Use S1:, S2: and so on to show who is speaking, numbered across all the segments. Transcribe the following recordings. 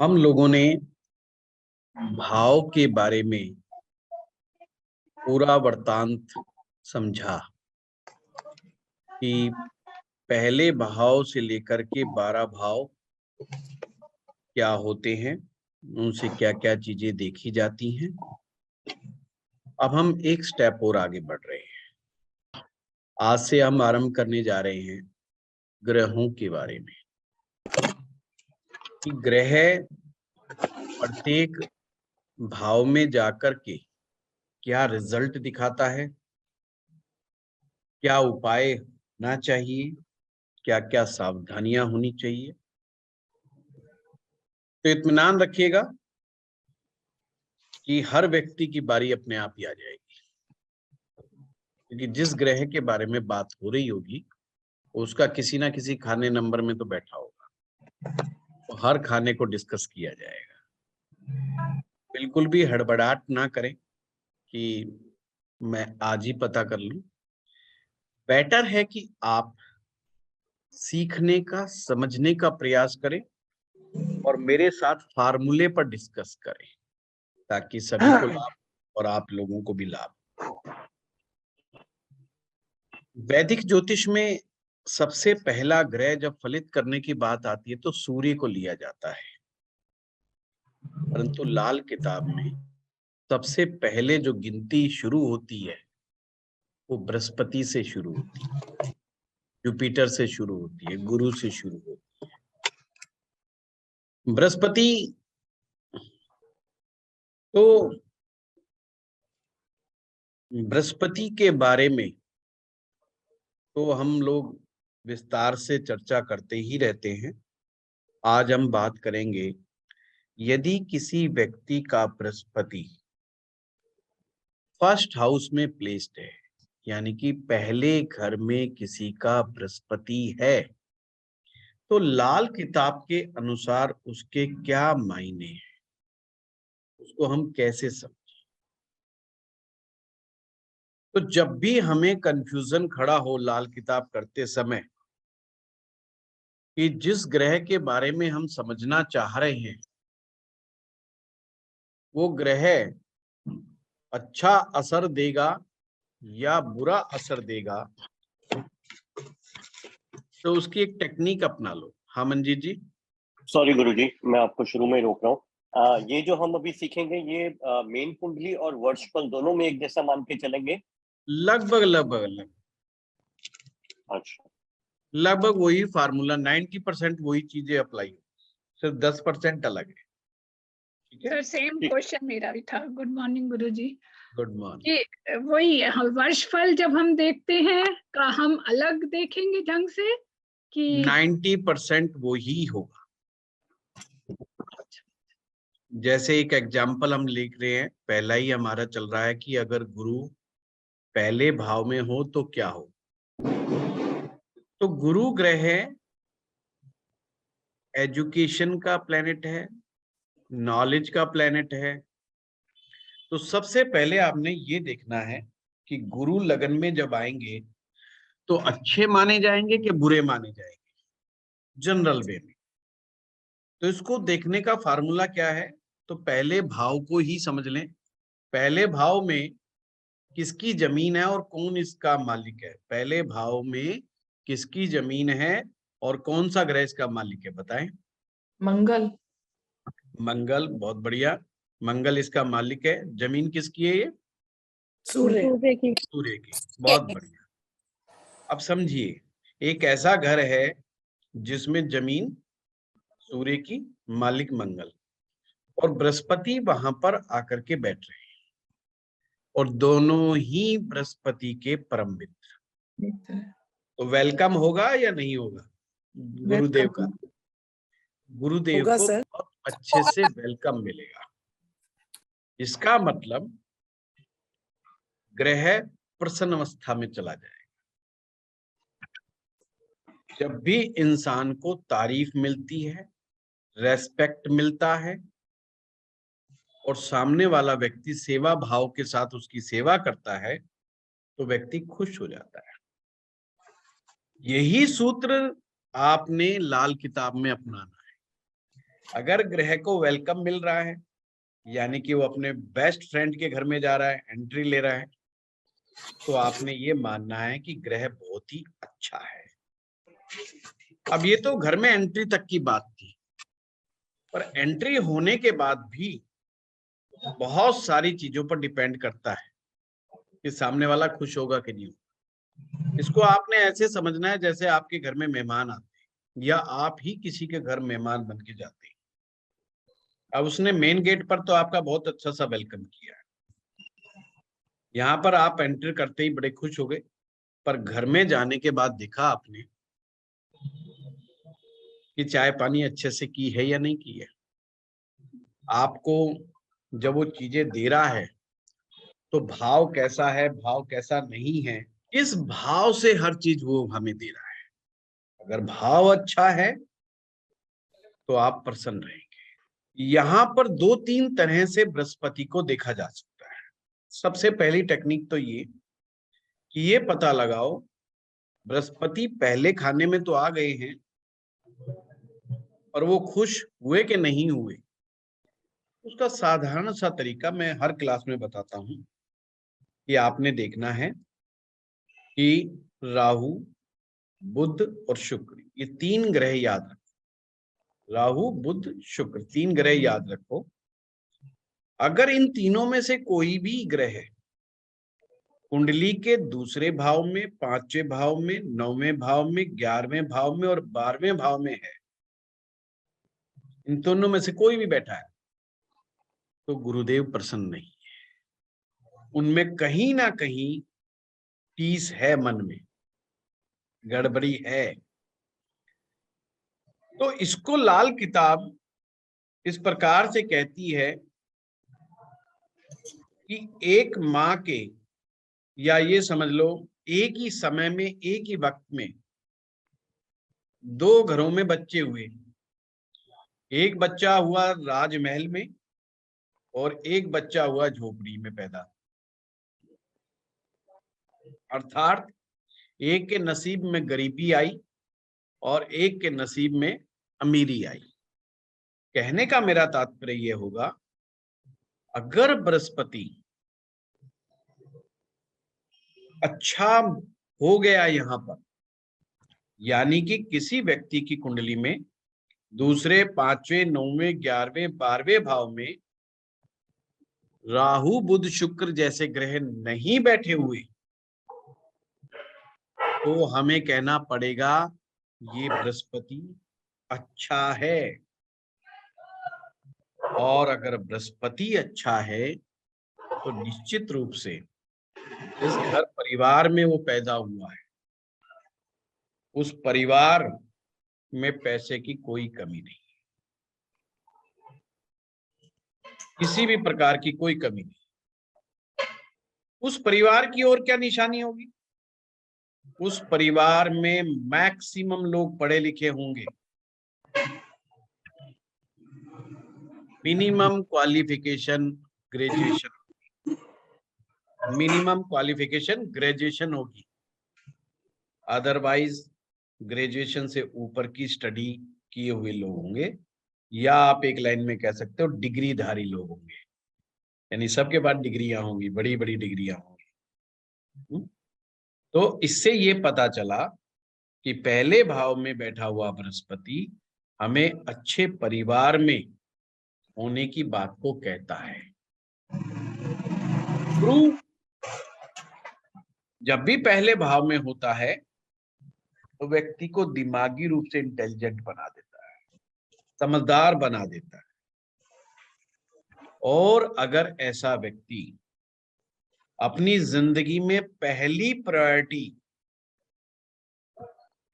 S1: हम लोगों ने भाव के बारे में पूरा वृत्तांत समझा कि पहले भाव से लेकर के 12 भाव क्या होते हैं, उनसे क्या क्या चीजें देखी जाती हैं। अब हम एक स्टेप और आगे बढ़ रहे हैं। आज से हम आरंभ करने जा रहे हैं ग्रहों के बारे में कि ग्रह प्रत्येक भाव में जाकर के क्या रिजल्ट दिखाता है, क्या उपाय होना चाहिए, क्या क्या सावधानियां होनी चाहिए। तो इत्मीनान रखिएगा कि हर व्यक्ति की बारी अपने आप ही आ जाएगी, क्योंकि जिस ग्रह के बारे में बात हो रही होगी उसका किसी ना किसी खाने नंबर में तो बैठा होगा, तो हर खाने को डिस्कस किया जाएगा। बिल्कुल भी हड़बड़ाहट ना करें कि मैं आज ही पता कर लूं। बेटर है कि आप सीखने का, समझने का प्रयास करें और मेरे साथ फार्मूले पर डिस्कस करें, ताकि सभी को लाभ और आप लोगों को भी लाभ। वैदिक ज्योतिष में सबसे पहला ग्रह जब फलित करने की बात आती है तो सूर्य को लिया जाता है, परंतु लाल किताब में सबसे पहले जो गिनती शुरू होती है वो बृहस्पति से शुरू होती है, जुपिटर से शुरू होती है, गुरु से शुरू होती है। बृहस्पति तो बृहस्पति के बारे में तो हम लोग विस्तार से चर्चा करते ही रहते हैं। आज हम बात करेंगे, यदि किसी व्यक्ति का बृहस्पति फर्स्ट हाउस में प्लेस्ड है, यानी कि पहले घर में किसी का बृहस्पति है, तो लाल किताब के अनुसार उसके क्या मायने हैं, उसको हम कैसे समझें। तो जब भी हमें कंफ्यूजन खड़ा हो लाल किताब करते समय कि जिस ग्रह के बारे में हम समझना चाह रहे हैं वो ग्रह अच्छा असर देगा या बुरा असर देगा, तो उसकी एक टेक्निक अपना लो। हाँ मंजीत जी।
S2: सॉरी गुरुजी, मैं आपको शुरू में रोक रहा हूँ। ये जो हम अभी सीखेंगे ये मेन कुंडली और वर्षफल दोनों में एक जैसा मान के चलेंगे।
S1: लगभग
S2: अच्छा,
S1: लगभग वही फार्मूला, 90% वही चीजें अप्लाई हो, सिर्फ 10% अलग है। ठीक है
S3: सर, सेम क्वेश्चन मेरा भी था। गुड मॉर्निंग गुरुजी।
S1: Good morning.
S3: ये वही वर्षफल जब हम देखते हैं का हम अलग देखेंगे ढंग से कि
S1: 90% वो ही होगा। जैसे एक एग्जाम्पल हम लिख रहे हैं, पहला ही हमारा चल रहा है कि अगर गुरु पहले भाव में हो तो क्या हो। तो गुरु ग्रह एजुकेशन का प्लेनेट है, नॉलेज का प्लेनेट है। तो सबसे पहले आपने ये देखना है कि गुरु लगन में जब आएंगे तो अच्छे माने जाएंगे कि बुरे माने जाएंगे जनरल वे में। तो इसको देखने का फार्मूला क्या है, तो पहले भाव को ही समझ लें। पहले भाव में किसकी जमीन है और कौन इसका मालिक है। पहले भाव में किसकी जमीन है और कौन सा ग्रह इसका मालिक है, बताएं।
S4: मंगल।
S1: मंगल, बहुत बढ़िया। मंगल इसका मालिक है। जमीन किसकी है ये?
S4: सूर्य की।
S1: सूर्य की, बहुत बढ़िया। अब समझिए, एक ऐसा घर है जिसमें जमीन सूर्य की, मालिक मंगल, और बृहस्पति वहां पर आकर के बैठ रहे हैं, और दोनों ही बृहस्पति के परम मित्र। तो वेलकम होगा या नहीं होगा गुरुदेव का? गुरुदेव को बहुत अच्छे से वेलकम मिलेगा। इसका मतलब ग्रह प्रसन्न अवस्था में चला जाएगा। जब भी इंसान को तारीफ मिलती है, रेस्पेक्ट मिलता है, और सामने वाला व्यक्ति सेवा भाव के साथ उसकी सेवा करता है, तो व्यक्ति खुश हो जाता है। यही सूत्र आपने लाल किताब में अपनाना है। अगर ग्रह को वेलकम मिल रहा है, यानी कि वो अपने बेस्ट फ्रेंड के घर में जा रहा है, एंट्री ले रहा है, तो आपने ये मानना है कि ग्रह बहुत ही अच्छा है। अब ये तो घर में एंट्री तक की बात थी, पर एंट्री होने के बाद भी बहुत सारी चीजों पर डिपेंड करता है कि सामने वाला खुश होगा कि नहीं होगा। इसको आपने ऐसे समझना है जैसे आपके घर में मेहमान आते हैं या आप ही किसी के घर मेहमान बन के जाते हैं। अब उसने मेन गेट पर तो आपका बहुत अच्छा सा वेलकम किया है, यहाँ पर आप एंटर करते ही बड़े खुश हो गए, पर घर में जाने के बाद देखा आपने कि चाय पानी अच्छे से की है या नहीं की है। आपको जब वो चीजें दे रहा है तो भाव कैसा है, भाव कैसा नहीं है, इस भाव से हर चीज वो हमें दे रहा है। अगर भाव अच्छा है तो आप प्रसन्न रहेंगे। यहाँ पर 2-3 तरह से बृहस्पति को देखा जा सकता है। सबसे पहली टेक्निक तो ये कि ये पता लगाओ बृहस्पति पहले खाने में तो आ गए हैं, और वो खुश हुए कि नहीं हुए। उसका साधारण सा तरीका मैं हर क्लास में बताता हूं कि आपने देखना है कि राहु, बुध और शुक्र, ये 3 ग्रह याद रखो। राहु, बुध, शुक्र 3 ग्रह याद रखो। अगर इन तीनों में से कोई भी ग्रह कुंडली के दूसरे भाव में, 5वें भाव में, 9वें भाव में, 11वें भाव में और 12वें भाव में है, इन दोनों में से कोई भी बैठा है, तो गुरुदेव प्रसन्न नहीं है। उनमें कहीं ना कहीं टीस है, मन में गड़बड़ी है। तो इसको लाल किताब इस प्रकार से कहती है कि एक माँ के, या ये समझ लो एक ही समय में, एक ही वक्त में 2 घरों में बच्चे हुए। एक बच्चा हुआ राजमहल में और एक बच्चा हुआ झोपड़ी में पैदा। अर्थात एक के नसीब में गरीबी आई और एक के नसीब में अमीरी आई। कहने का मेरा तात्पर्य यह होगा, अगर बृहस्पति अच्छा हो गया यहाँ पर, यानी कि किसी व्यक्ति की कुंडली में दूसरे, 5वें, 9वें, 11वें, 12वें भाव में राहु, बुध, शुक्र जैसे ग्रह नहीं बैठे हुए, तो हमें कहना पड़ेगा ये बृहस्पति अच्छा है। और अगर बृहस्पति अच्छा है तो निश्चित रूप से जिस घर परिवार में वो पैदा हुआ है, उस परिवार में पैसे की कोई कमी नहीं, किसी भी प्रकार की कोई कमी नहीं। उस परिवार की ओर क्या निशानी होगी? उस परिवार में मैक्सिमम लोग पढ़े लिखे होंगे, minimum qualification graduation, minimum qualification graduation होगी, अदरवाइज ग्रेजुएशन से ऊपर की स्टडी किए हुए लोग होंगे, या आप एक लाइन में कह सकते हो डिग्रीधारी लोग होंगे, यानी सबके पास डिग्रियां होंगी, बड़ी बड़ी डिग्रियां होंगी। तो इससे ये पता चला कि पहले भाव में बैठा हुआ बृहस्पति हमें अच्छे परिवार में होने की बात को कहता है। गुरु जब भी पहले भाव में होता है तो व्यक्ति को दिमागी रूप से इंटेलिजेंट बना देता है, समझदार बना देता है। और अगर ऐसा व्यक्ति अपनी जिंदगी में पहली प्रायोरिटी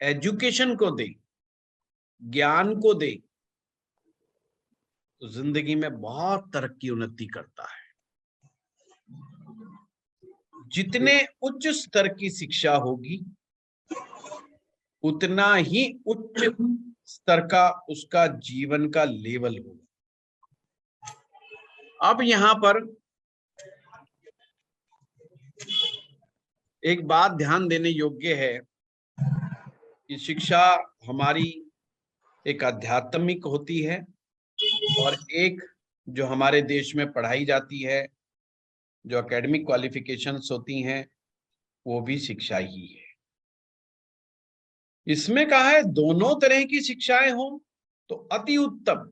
S1: एजुकेशन को दे, ज्ञान को दे, तो जिंदगी में बहुत तरक्की उन्नति करता है। जितने उच्च स्तर की शिक्षा होगी उतना ही उच्च स्तर का उसका जीवन का लेवल होगा। अब यहां पर एक बात ध्यान देने योग्य है कि शिक्षा हमारी एक आध्यात्मिक होती है और एक जो हमारे देश में पढ़ाई जाती है, जो एकेडमिक क्वालिफिकेशंस होती हैं, वो भी शिक्षा ही है। इसमें कहा है दोनों तरह की शिक्षाएं हो तो अति उत्तम,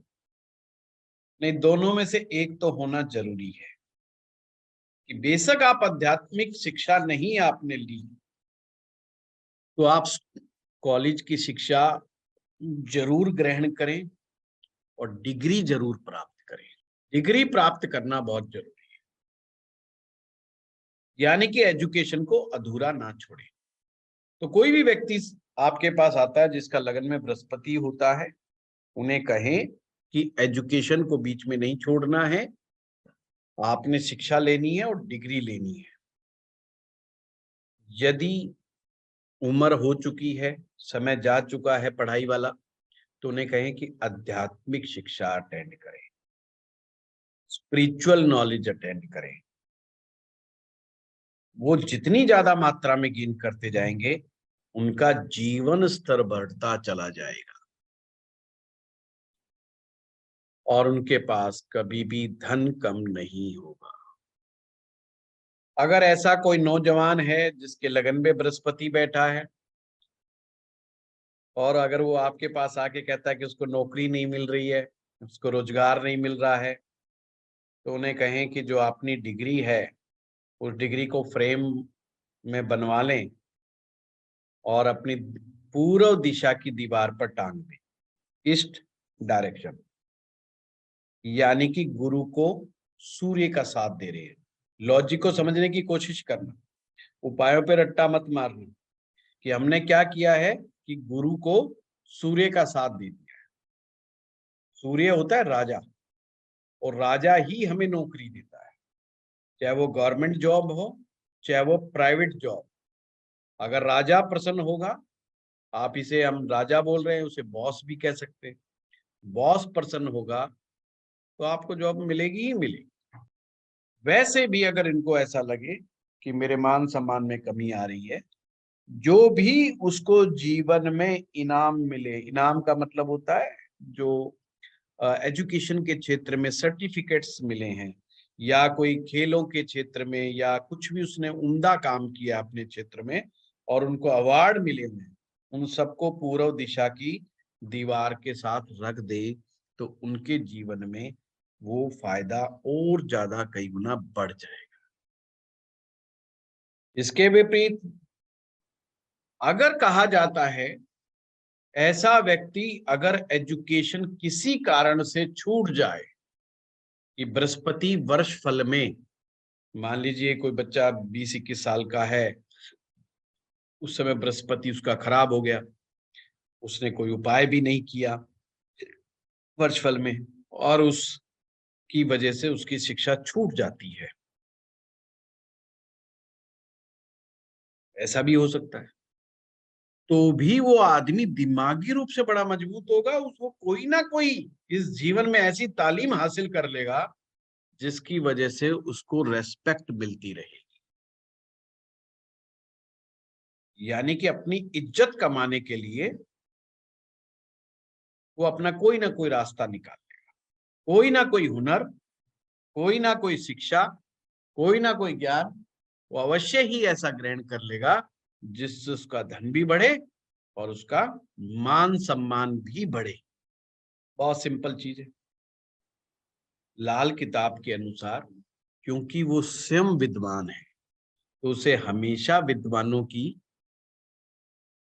S1: नहीं दोनों में से एक तो होना जरूरी है कि बेशक आप आध्यात्मिक शिक्षा नहीं आपने ली तो आप कॉलेज की शिक्षा जरूर ग्रहण करें और डिग्री जरूर प्राप्त करें। डिग्री प्राप्त करना बहुत जरूरी है, यानी कि एजुकेशन को अधूरा ना छोड़ें। तो कोई भी व्यक्ति आपके पास आता है जिसका लगन में बृहस्पति होता है, उन्हें कहें कि एजुकेशन को बीच में नहीं छोड़ना है, आपने शिक्षा लेनी है और डिग्री लेनी है। यदि उम्र हो चुकी है, समय जा चुका है पढ़ाई वाला, तो उन्हें कहें कि आध्यात्मिक शिक्षा अटेंड करें, स्पिरिचुअल नॉलेज अटेंड करें। वो जितनी ज्यादा मात्रा में गेन करते जाएंगे, उनका जीवन स्तर बढ़ता चला जाएगा और उनके पास कभी भी धन कम नहीं होगा। अगर ऐसा कोई नौजवान है जिसके लगन में बृहस्पति बैठा है और अगर वो आपके पास आके कहता है कि उसको नौकरी नहीं मिल रही है, उसको रोजगार नहीं मिल रहा है, तो उन्हें कहें कि जो अपनी डिग्री है उस डिग्री को फ्रेम में बनवा लें और अपनी पूर्व दिशा की दीवार पर टांग दें, ईस्ट डायरेक्शन, यानी कि गुरु को सूर्य का साथ दे रहे हैं। लॉजिक को समझने की कोशिश करना, उपायों पे रट्टा मत मारना कि हमने क्या किया है कि गुरु को सूर्य का साथ दे दिया है। सूर्य होता है राजा और राजा ही हमें नौकरी देता है, चाहे वो गवर्नमेंट जॉब हो चाहे वो प्राइवेट जॉब। अगर राजा प्रसन्न होगा, आप इसे हम राजा बोल रहे हैं, उसे बॉस भी कह सकते हैं, बॉस प्रसन्न होगा तो आपको जॉब मिलेगी ही मिलेगी। वैसे भी अगर इनको ऐसा लगे कि मेरे मान सम्मान में कमी आ रही है, जो भी उसको जीवन में इनाम मिले, इनाम का मतलब होता है जो एजुकेशन के क्षेत्र में सर्टिफिकेट्स मिले हैं या कोई खेलों के क्षेत्र में या कुछ भी उसने उम्दा काम किया अपने क्षेत्र में और उनको अवार्ड मिले हुए हैं, उन सबको पूर्व दिशा की दीवार के साथ रख दे तो उनके जीवन में वो फायदा और ज्यादा कई गुना बढ़ जाएगा। इसके विपरीत अगर कहा जाता है ऐसा व्यक्ति अगर एजुकेशन किसी कारण से छूट जाए कि बृहस्पति वर्ष फल में, मान लीजिए कोई बच्चा 20-21 साल का है, उस समय बृहस्पति उसका खराब हो गया, उसने कोई उपाय भी नहीं किया वर्ष फल में और उसकी वजह से उसकी शिक्षा छूट जाती है, ऐसा भी हो सकता है, तो भी वो आदमी दिमागी रूप से बड़ा मजबूत होगा। उसको कोई ना कोई इस जीवन में ऐसी तालीम हासिल कर लेगा जिसकी वजह से उसको रेस्पेक्ट मिलती रहेगी, यानी कि अपनी इज्जत कमाने के लिए वो अपना कोई ना कोई रास्ता निकाल लेगा, कोई ना कोई हुनर, कोई ना कोई शिक्षा, कोई ना कोई ज्ञान वो अवश्य ही ऐसा ग्रहण कर लेगा जिससे उसका धन भी बढ़े और उसका मान सम्मान भी बढ़े। बहुत सिंपल चीज है। लाल किताब के अनुसार क्योंकि वो स्वयं विद्वान है तो उसे हमेशा विद्वानों की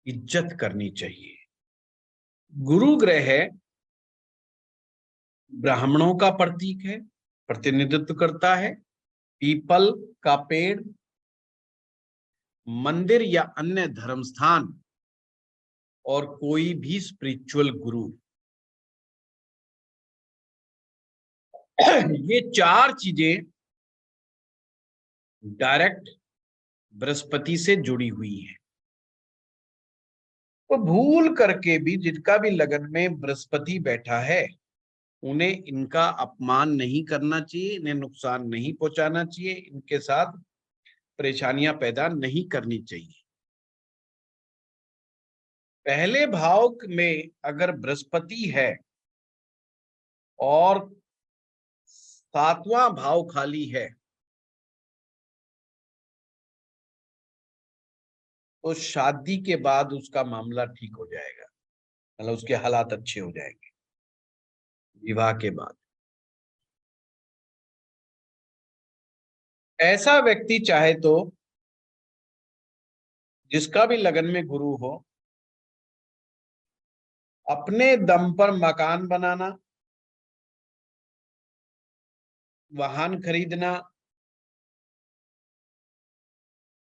S1: इज्जत करनी चाहिए। गुरु ग्रह ब्राह्मणों का प्रतीक है, प्रतिनिधित्व करता है। पीपल का पेड़, मंदिर या अन्य धर्म स्थान और कोई भी स्पिरिचुअल गुरु, ये चार चीजें डायरेक्ट बृहस्पति से जुड़ी हुई हैं। तो भूल करके भी जिनका भी लगन में बृहस्पति बैठा है उन्हें इनका अपमान नहीं करना चाहिए, इन्हें नुकसान नहीं पहुंचाना चाहिए, इनके साथ परेशानियां पैदा नहीं करनी चाहिए। पहले भाव में अगर बृहस्पति है और 7वां भाव खाली है तो शादी के बाद उसका मामला ठीक हो जाएगा, मतलब उसके हालात अच्छे हो जाएंगे विवाह के बाद। ऐसा व्यक्ति चाहे तो जिसका भी लगन में गुरु हो, अपने दम पर मकान बनाना, वाहन खरीदना,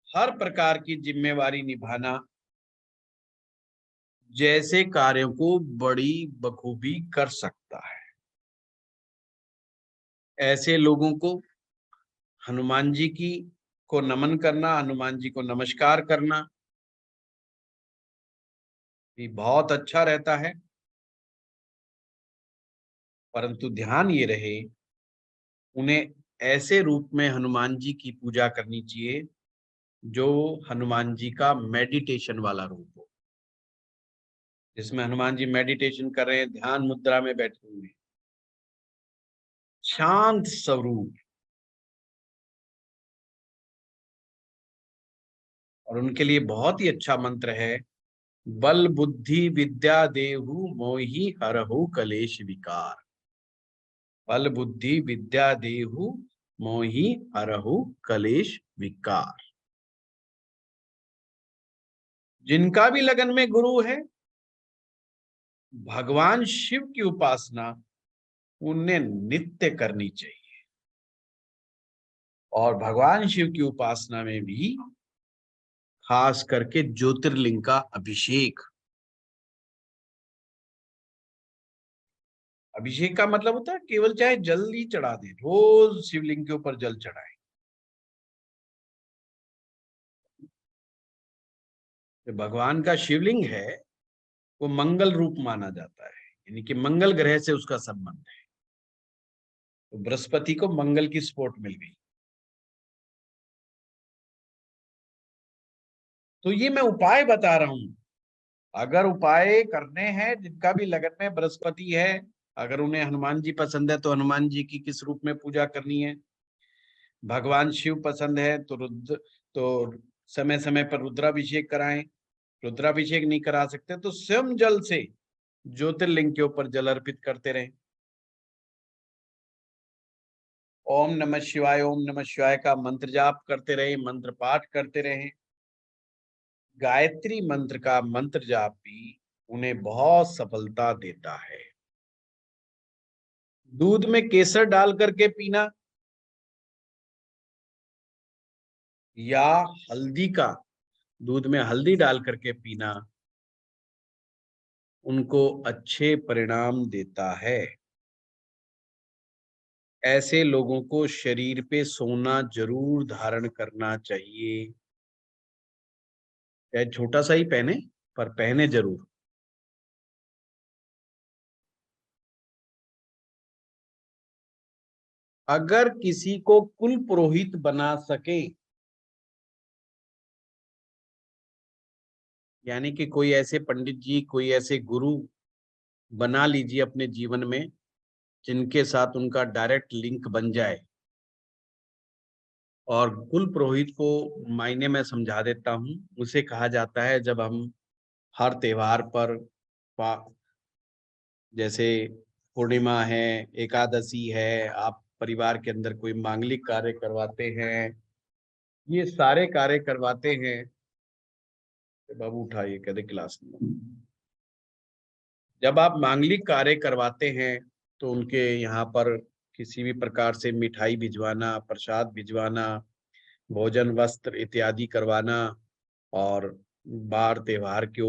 S1: हर प्रकार की जिम्मेवारी निभाना जैसे कार्यों को बड़ी बखूबी कर सकता है। ऐसे लोगों को हनुमान जी की को नमन करना, हनुमान जी को नमस्कार करना भी बहुत अच्छा रहता है। परंतु ध्यान ये रहे, उन्हें ऐसे रूप में हनुमान जी की पूजा करनी चाहिए जो हनुमान जी का मेडिटेशन वाला रूप हो, जिसमें हनुमान जी मेडिटेशन कर रहे हैं, ध्यान मुद्रा में बैठे हुए, शांत स्वरूप। और उनके लिए बहुत ही अच्छा मंत्र है, बल बुद्धि विद्या देहु मोहि हरहु कलेश विकार। बल बुद्धि विद्या देहु मोहि हरहु कलेश विकार। जिनका भी लगन में गुरु है, भगवान शिव की उपासना उन्हें नित्य करनी चाहिए। और भगवान शिव की उपासना में भी खास करके ज्योतिर्लिंग का अभिषेक। अभिषेक का मतलब होता है केवल चाहे जल ही चढ़ा दे, रोज शिवलिंग के ऊपर जल चढ़ाए। जो भगवान का शिवलिंग है वो मंगल रूप माना जाता है, यानी कि मंगल ग्रह से उसका संबंध है। तो बृहस्पति को मंगल की सपोर्ट मिल गई। तो ये मैं उपाय बता रहा हूं, अगर उपाय करने हैं, जिनका भी लगन में बृहस्पति है, अगर उन्हें हनुमान जी पसंद है तो हनुमान जी की किस रूप में पूजा करनी है, भगवान शिव पसंद है तो समय समय पर रुद्राभिषेक कराएं। रुद्राभिषेक नहीं करा सकते तो स्वयं जल से ज्योतिर्लिंग के ऊपर जल अर्पित करते रहें। ओम नमः शिवाय का मंत्र जाप करते रहें, मंत्र पाठ करते रहें। गायत्री मंत्र का मंत्र जाप भी उन्हें बहुत सफलता देता है। दूध में केसर डाल करके पीना या हल्दी का, दूध में हल्दी डाल करके पीना उनको अच्छे परिणाम देता है। ऐसे लोगों को शरीर पे सोना जरूर धारण करना चाहिए, चाहे छोटा सा ही पहने पर पहने जरूर। अगर किसी को कुल पुरोहित बना सके, यानी कि कोई ऐसे पंडित जी, कोई ऐसे गुरु बना लीजिए अपने जीवन में जिनके साथ उनका डायरेक्ट लिंक बन जाए। और कुल पुरोहित को मायने में समझा देता हूं, उसे कहा जाता है जब हम हर त्योहार पर, जैसे पूर्णिमा है, एकादशी है, आप परिवार के अंदर कोई मांगलिक कार्य करवाते हैं, ये सारे कार्य करवाते हैं। बाबू उठाइए, कहते क्लास में। जब आप मांगलिक कार्य करवाते हैं तो उनके यहाँ पर किसी भी प्रकार से मिठाई भिजवाना, प्रसाद भिजवाना, भोजन वस्त्र इत्यादि करवाना, और वार त्योहार के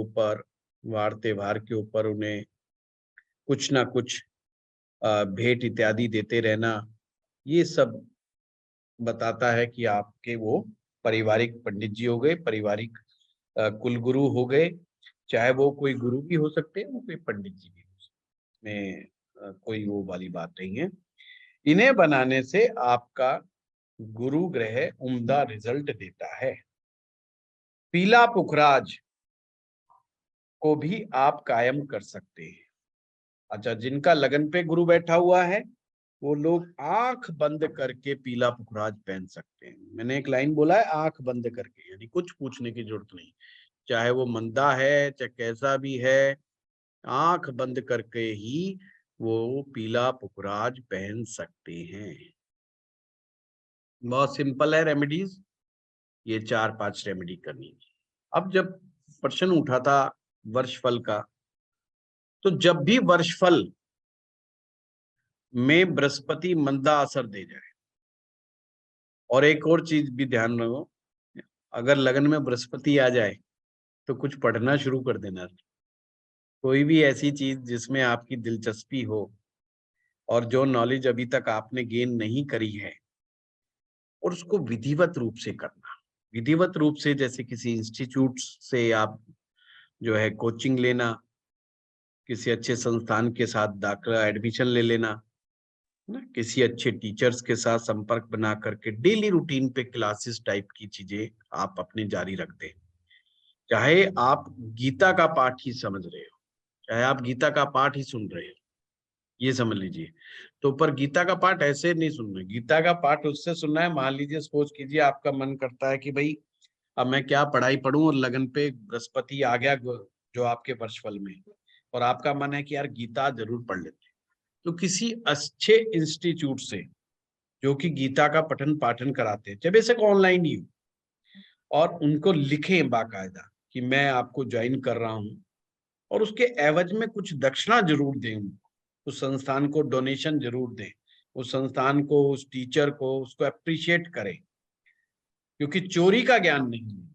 S1: ऊपर उन्हें कुछ ना कुछ भेंट इत्यादि देते रहना, ये सब बताता है कि आपके वो पारिवारिक पंडित जी हो गए, पारिवारिक कुल गुरु हो गए। चाहे वो कोई गुरु भी हो सकते हैं, वो कोई पंडित जी भी हो सकते हैं, में कोई वो वाली बात नहीं है। इन्हें बनाने से आपका गुरु ग्रह उम्दा रिजल्ट देता है। पीला पुखराज को भी आप कायम कर सकते हैं। अच्छा, जिनका लगन पे गुरु बैठा हुआ है वो लोग आंख बंद करके पीला पुखराज पहन सकते हैं। मैंने एक लाइन बोला है आंख बंद करके, यानी कुछ पूछने की जरूरत नहीं, चाहे वो मंदा है चाहे कैसा भी है, आंख बंद करके ही वो पीला पुखराज पहन सकते हैं। बहुत सिंपल है रेमेडीज, ये 4-5 रेमेडी करनी है। अब जब प्रश्न उठा था वर्षफल का, तो जब भी वर्षफल में बृहस्पति मंदा असर दे जाए, और एक और चीज भी ध्यान रखो, अगर लगन में बृहस्पति आ जाए तो कुछ पढ़ना शुरू कर देना। कोई भी ऐसी चीज जिसमें आपकी दिलचस्पी हो और जो नॉलेज अभी तक आपने गेन नहीं करी है, और उसको विधिवत रूप से करना। विधिवत रूप से जैसे किसी इंस्टीट्यूट से आप जो है कोचिंग लेना, किसी अच्छे संस्थान के साथ दाखिला एडमिशन ले लेना ना, किसी अच्छे टीचर्स के साथ संपर्क बना करके डेली रूटीन पे क्लासेस टाइप की चीजें आप अपने जारी रखते हैं। चाहे आप गीता का पाठ ही समझ रहे हो, चाहे आप गीता का पाठ ही सुन रहे हो, ये समझ लीजिए। तो पर गीता का पाठ ऐसे नहीं सुनना है, गीता का पाठ उससे सुनना है, मान लीजिए सपोज कीजिए आपका मन करता है कि भाई अब मैं क्या पढ़ाई पढ़ूं, और लगन पे बृहस्पति आ गया जो आपके वर्षफल में, और आपका मन है कि यार गीता जरूर पढ़ लेते हैं, तो किसी अच्छे इंस्टीट्यूट से जो कि गीता का पठन पाठन कराते हैं, चाहे बेशक ऑनलाइन ही हो, और उनको लिखें बाकायदा कि मैं आपको ज्वाइन कर रहा हूं, और उसके एवज में कुछ दक्षिणा जरूर दें, उस संस्थान को डोनेशन जरूर दें, उस संस्थान को, उस टीचर को, उसको अप्रिशिएट करें, क्योंकि चोरी का ज्ञान नहीं है।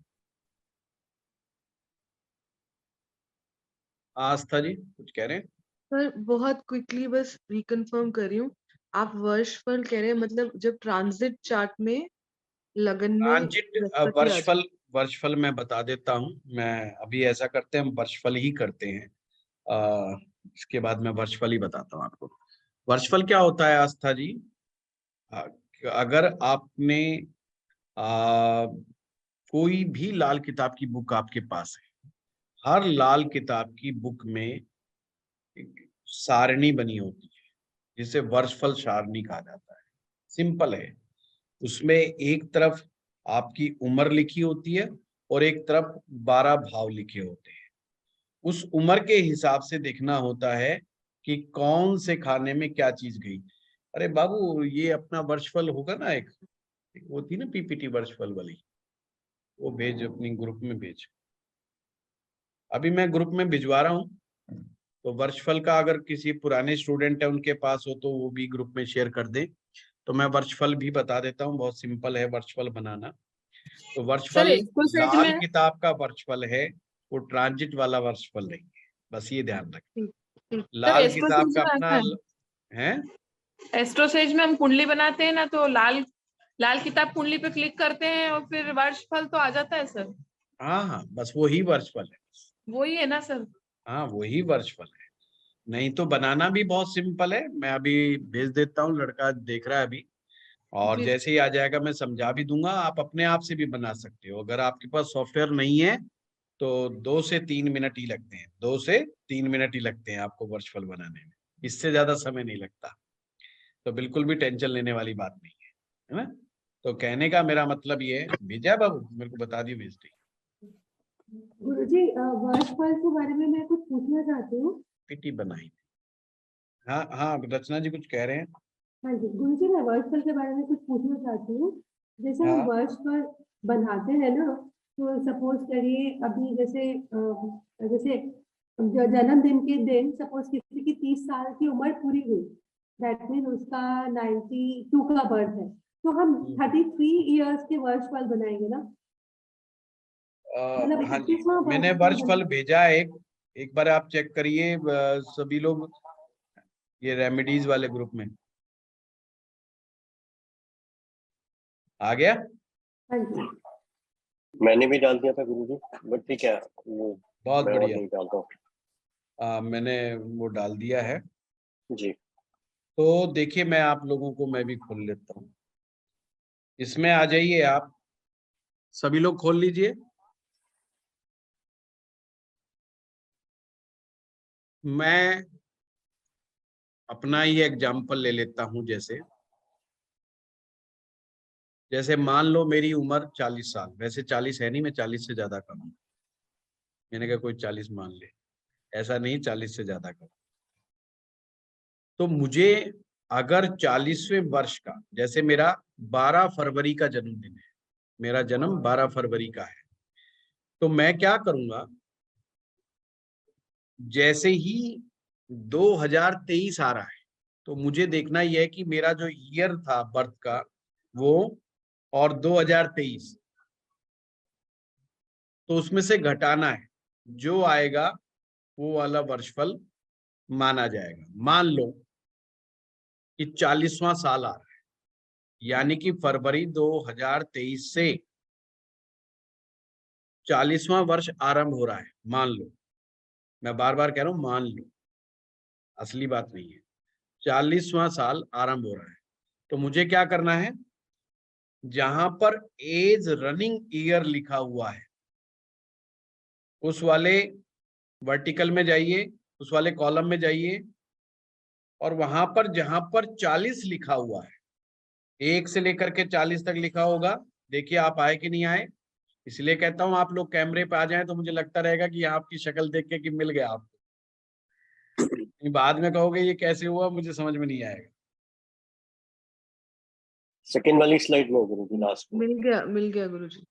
S1: आस्था जी कुछ कह रहे हैं?
S4: सर बहुत क्विकली बस रिकन्फर्म कर रही हूँ, आप वर्षफल कह रहे हैं मतलब जब ट्रांजिट चार्ट में लगन में
S1: ट्रांजिट
S4: बृहस्पति आ जाए।
S1: वर्षफल मैं बता देता हूँ। मैं अभी ऐसा करते हैं, हम वर्षफल ही करते हैं, इसके बाद मैं वर्षफल ही बताता हूँ आपको। वर्षफल क्या होता है आस्था जी? अ, अगर आपने कोई भी लाल किताब की बुक आपके पास है, हर लाल किताब की बुक में एक सारणी बनी होती है जिसे वर्षफल सारणी कहा जाता है। सिंपल है, उसमें एक तरफ आपकी उम्र लिखी होती है और एक तरफ 12 भाव लिखे होते हैं। उस उम्र के हिसाब से देखना होता है कि कौन से खाने में क्या चीज गई। अरे बाबू, ये अपना वर्षफल होगा ना, एक होती ना पीपीटी वर्षफल वाली, वो भेज, अपनी ग्रुप में भेज। अभी मैं ग्रुप में भिजवा रहा हूँ, तो वर्षफल का अगर किसी पुराने स्टूडेंट है उनके पास हो तो वो भी ग्रुप में शेयर कर दे। तो मैं वर्षफल भी बता देता हूँ, बहुत सिंपल है वर्षफल बनाना। तो
S5: सर
S1: वर्षफल
S5: इसको सेट
S1: लाल
S5: में
S1: किताब का वर्षफल है, वो ट्रांजिट वाला वर्षफल नहीं है, बस ये ध्यान रखें।
S5: सर
S1: लाल किताब
S5: एस्ट्रोसेज
S1: का
S5: में
S1: अपना
S5: आता है,
S1: है।
S5: एस्ट्रोसेज में हम कुंडली बनाते हैं ना, तो लाल लाल किताब कुंडली पे क्लिक करते हैं और फिर वर्षफल तो आ जाता है सर।
S1: हाँ हाँ, बस वही वर्षफल है।
S5: वही है ना सर?
S1: हाँ, वही वर्षफल है। नहीं तो बनाना भी बहुत सिंपल है, मैं अभी भेज देता हूँ, लड़का देख रहा है अभी, और
S5: जी
S1: जैसे ही आ जाएगा मैं समझा भी दूंगा। आप अपने आप से भी बना सकते हो, अगर आपके पास सॉफ्टवेयर नहीं है तो 2 से 3 मिनट ही लगते हैं, 2 से 3 मिनट ही लगते हैं आपको वर्चुअल बनाने में, इससे ज्यादा समय नहीं लगता। तो बिल्कुल भी टेंशन लेने वाली बात नहीं है ना। तो कहने का मेरा मतलब ये है, भेजा है बाबू, मेरे को बता दियो भेज दी।
S6: गुरुजी वर्षफल के बारे में मैं कुछ पूछना चाहती हूँ।
S1: पीटी बनाई। हाँ हाँ, रचना जी कुछ कह रहे हैं।
S6: हाँ जी गुरुजी, मैं वर्षफल के बारे में कुछ पूछना चाहती हूँ। जैसे हम
S1: हाँ
S6: वर्षफल बनाते हैं ना, तो सपोज करिए अभी जैसे जैसे जन्मदिन के दिन सपोज किसी की 30 साल की उम्र पूरी हुई, दैट मीन उसका 92 का बर्थ है, तो हम 33 इयर्स के वर्षफल बनाएंगे ना, मतलब
S1: हाँ जी,
S6: 31वां
S1: मैंने
S6: वर्षफल
S1: वर्षफल भेजा है, एक बार आप चेक करिए सभी लोग, ये रेमेडीज वाले ग्रुप में आ गया।
S6: हाँ जी।
S2: मैंने भी डाल दिया था गुरुजी, बट ठीक है, वो
S1: बहुत
S2: मैं और
S1: बढ़िया।
S2: नहीं डालता हूँ।
S1: मैंने वो डाल दिया है।
S2: जी
S1: तो देखिए, मैं आप लोगों को मैं भी खोल लेता हूँ, इसमें आ जाइए आप सभी लोग, खोल लीजिए। मैं अपना ही एग्जाम्पल ले लेता हूं। जैसे मान लो मेरी उम्र 40 साल, वैसे 40 है नहीं, मैं 40 से ज्यादा कम हूं। मैंने कहा कोई 40 मान ले, ऐसा नहीं, 40 से ज्यादा कम। तो मुझे अगर 40वें वर्ष का, जैसे मेरा 12 फरवरी का जन्मदिन है, मेरा जन्म 12 फरवरी का है, तो मैं क्या करूंगा, जैसे ही 2023 आ रहा है तो मुझे देखना यह है कि मेरा जो ईयर था बर्थ का वो और 2023, तो उसमें से घटाना है, जो आएगा वो वाला वर्षफल माना जाएगा। मान लो कि 40वां साल आ रहा है, यानी कि फरवरी 2023 से 40वां वर्ष आरंभ हो रहा है। मान लो, मैं बार बार कह रहा हूं मान लो, असली बात नहीं है। 40वां साल आरंभ हो रहा है, तो मुझे क्या करना है, जहां पर एज रनिंग ईयर लिखा हुआ है उस वाले वर्टिकल में जाइए, उस वाले कॉलम में जाइए, और वहां पर जहां पर 40 लिखा हुआ है, 1 से लेकर के 40 तक लिखा होगा, देखिए आप आए कि नहीं आए। इसलिए कहता हूं आप लोग कैमरे पे आ जाएं तो मुझे लगता रहेगा कि आपकी शक्ल देख के कि मिल गया आपको। बाद में कहोगे ये कैसे हुआ, मुझे समझ में नहीं आएगा।
S2: सेकेंड वाली स्लाइड में गुरुजी लास्ट में।
S4: मिल गया गुरुजी।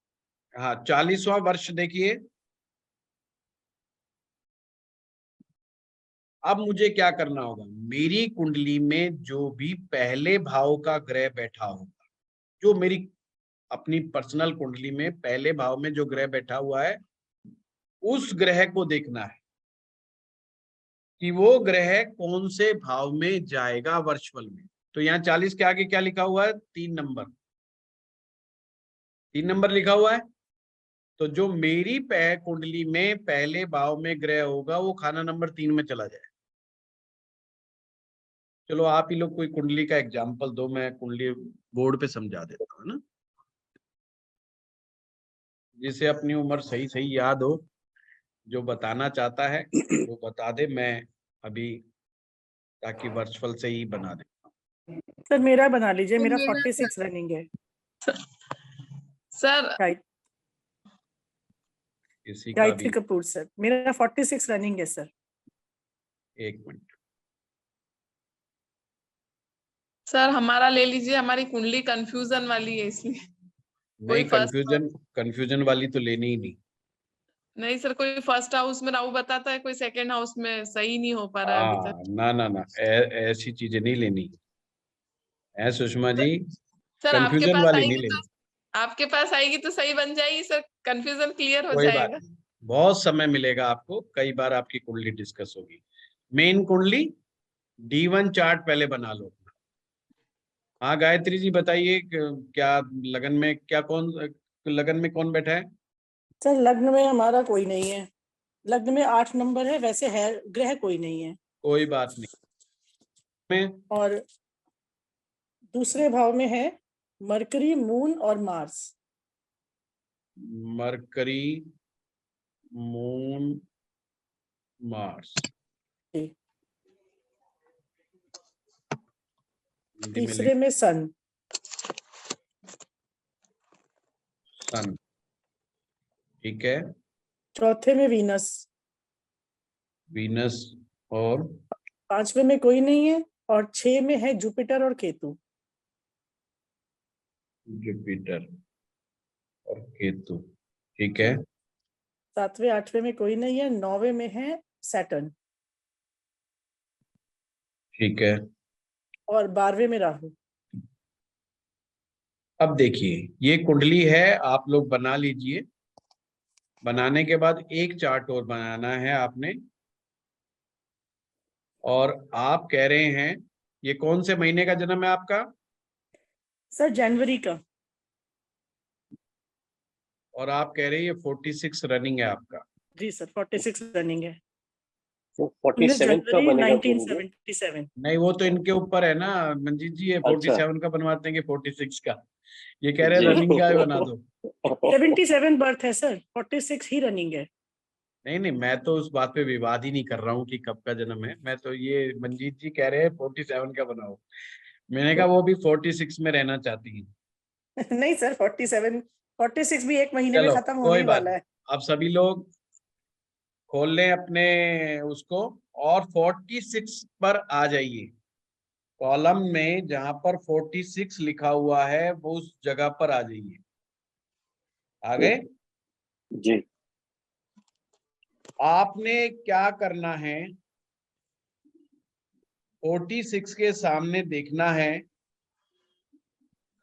S1: हाँ, 40वां वर्ष देखिए। अब मुझे क्या करना होगा, मेरी कुंडली में जो भी पहले भाव का ग्रह बैठा होगा, जो मेरी अपनी पर्सनल कुंडली में पहले भाव में जो ग्रह बैठा हुआ है, उस ग्रह को देखना है कि वो ग्रह कौन से भाव में जाएगा वर्षफल में। तो यहाँ 40 के आगे क्या लिखा हुआ है, 3 नंबर, 3 नंबर लिखा हुआ है। तो जो मेरी कुंडली में पहले भाव में ग्रह होगा वो खाना नंबर 3 में चला जाए। चलो आप ही लोग कोई कुंडली का एग्जाम्पल दो, मैं कुंडली बोर्ड पे समझा देता हूँ ना, जिसे अपनी उम्र सही सही याद हो, जो बताना चाहता है वो बता दे, मैं अभी ताकि वर्षफल से ही बना दे।
S7: सर मेरा बना लीजिए, मेरा
S5: मेरा
S7: 46 रनिंग है
S5: सर।
S1: किसी का
S7: गायत्री
S1: भी
S7: कपूर सर, मेरा 46 रनिंग है सर।
S1: 1 मिनट।
S5: सर हमारा ले लीजिए, हमारी कुंडली कंफ्यूजन वाली है इसलिए।
S1: नहीं,
S5: first
S1: कंफ्यूजन वाली तो लेनी ही नहीं।
S5: नहीं सर, कोई फर्स्ट हाउस में राहु बताता है, कोई सेकंड हाउस में, सही नहीं हो पा रहा है अभी तक।
S1: ना ना ना, ऐसी चीजें नहीं लेनी है सुषमा जी,
S5: सर आपके
S1: कंफ्यूजन
S5: पास
S1: वाली नहीं
S5: आएगी तो
S1: लेनी।
S5: आपके पास आएगी तो सही बन जाएगी सर, कंफ्यूजन क्लियर हो
S1: कोई बात
S5: जाएगा।
S1: नहीं, बहुत समय मिलेगा आपको, कई बार आपकी कुंडली डिस्कस होगी। मेन कुंडली D1 चार्ट पहले बना लो। हाँ गायत्री जी बताइए, क्या लगन में लगन में कौन बैठा है?
S7: सर लग्न में हमारा कोई नहीं है, लग्न में 8 नंबर है, वैसे है ग्रह कोई नहीं है।
S1: कोई बात नहीं। में
S7: और दूसरे भाव में है मरकरी, मून और मार्स।
S1: Mercury, moon, Mars.
S7: तीसरे में सन।
S1: सन, ठीक है।
S7: चौथे में वीनस।
S1: वीनस और
S7: 5वें में कोई नहीं है, और 6 में है जुपिटर और केतु।
S1: जुपिटर और केतु, ठीक है।
S7: 7वें 8वें में कोई नहीं है, 9वें में है सैटर्न,
S1: ठीक है।
S7: और 12वें में राहु।
S1: अब देखिए ये कुंडली है, आप लोग बना लीजिए। बनाने के बाद एक चार्ट और बनाना है आपने, और आप कह रहे हैं ये कौन से महीने का जन्म है आपका?
S7: सर जनवरी का।
S1: और आप कह रहे हैं ये 46 रनिंग है आपका?
S7: जी सर 46 रनिंग है।
S2: 47 का बनेगा गुरुजी।
S7: 1977।
S1: नहीं, वो तो इनके ऊपर है ना मंजीत जी, ये 47 का बनवाते हैं कि 46 का, ये कह रहे हैं
S2: जी।
S1: रनिंग का बना दो।
S7: 77 बर्थ है सर, 46 ही रनिंग है।
S1: नहीं नहीं, मैं तो उस बात पे विवाद ही नहीं कर रहा हूँ कि कब का जन्म है। मैं तो ये मंजीत जी कह रहे हैं 47 का बनाओ, मैंने कहा वो भी 46 में रहना चाहती है।
S7: नहीं सर, 46 भी एक महीने में
S1: चलो
S7: खत्म होने
S1: कोई
S7: ही
S1: बात
S7: वाला
S1: नहीं,
S7: है।
S1: अब सभी लोग खोल लें अपने उसको और 46 पर आ जाइए। कॉलम में जहां पर 46 लिखा हुआ है वो उस जगह पर आ जाइए। आगे
S2: जी।
S1: आपने क्या करना है, 46 के सामने देखना है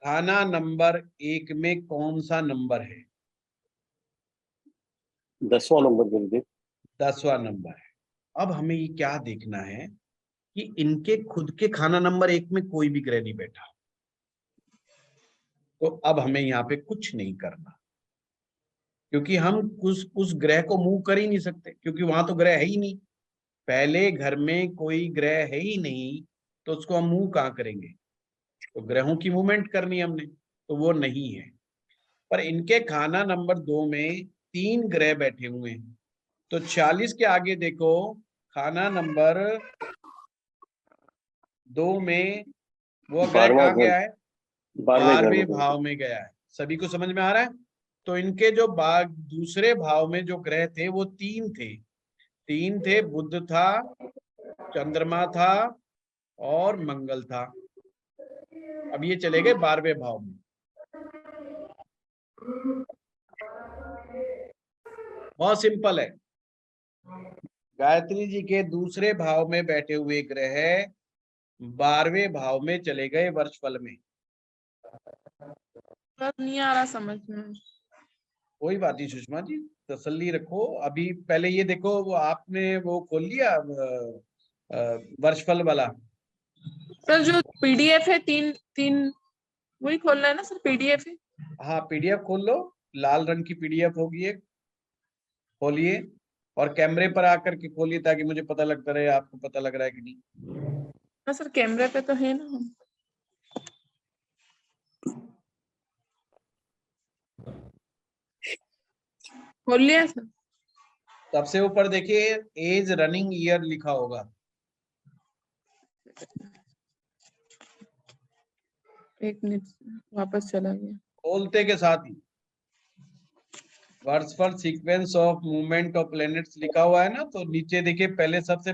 S1: खाना नंबर 1 में कौन सा नंबर है।
S2: 10वां नंबर गुरुजी।
S1: 10वां नंबर है। अब हमें ये क्या देखना है कि इनके खुद के खाना नंबर 1 में कोई भी ग्रह नहीं बैठा, तो अब हमें यहाँ पे कुछ नहीं करना, क्योंकि हम उस ग्रह को मूव कर ही नहीं सकते, क्योंकि वहां तो ग्रह है ही नहीं। पहले घर में कोई ग्रह है ही नहीं तो उसको हम मूव कहाँ करेंगे। तो ग्रहों की मूवमेंट करनी है हमने, तो वो नहीं है। पर इनके खाना नंबर 2 में 3 ग्रह बैठे हुए हैं, तो 46 के आगे देखो खाना नंबर 2 में वो ग्रह
S2: 12वां
S1: कहाँ
S2: घर,
S1: गया है,
S2: 12वें घर
S1: 12वें
S2: में
S1: भाव
S2: गुरुजी।
S1: में गया है। सभी को समझ में आ रहा है। तो इनके जो दूसरे भाव में जो ग्रह थे वो 3 थे, बुध था, चंद्रमा था और मंगल था। अब ये चले गए 12वें भाव में। बहुत सिंपल है। गायत्री जी के दूसरे भाव में बैठे हुए ग्रह 12वें भाव में चले गए वर्षफल में।
S5: सर नहीं आ रहा समझ में।
S1: कोई बात नहीं सुषमा जी, तसल्ली रखो। अभी पहले ये देखो, वो आपने वो खोल लिया वर्षफल वाला।
S5: सर जो पीडीएफ है, तीन तीन वही खोलना है ना सर, पीडीएफ है।
S1: हाँ पीडीएफ खोल लो, लाल रंग की पीडीएफ होगी एक, खोलिए और कैमरे पर आकर के खोलिए ताकि मुझे पता लगता रहे आपको पता लग रहा है कि नहीं।
S5: हाँ सर, कैमरे पे तो है ना। खोल लिया सर।
S1: सबसे ऊपर देखिए एज रनिंग ईयर लिखा होगा।
S5: एक मिनट, वापस चला गया।
S1: खोलते के साथ ही वर्षफल sequence of movement of planets लिखा हुआ है ना, तो नीचे देखिए पहले सबसे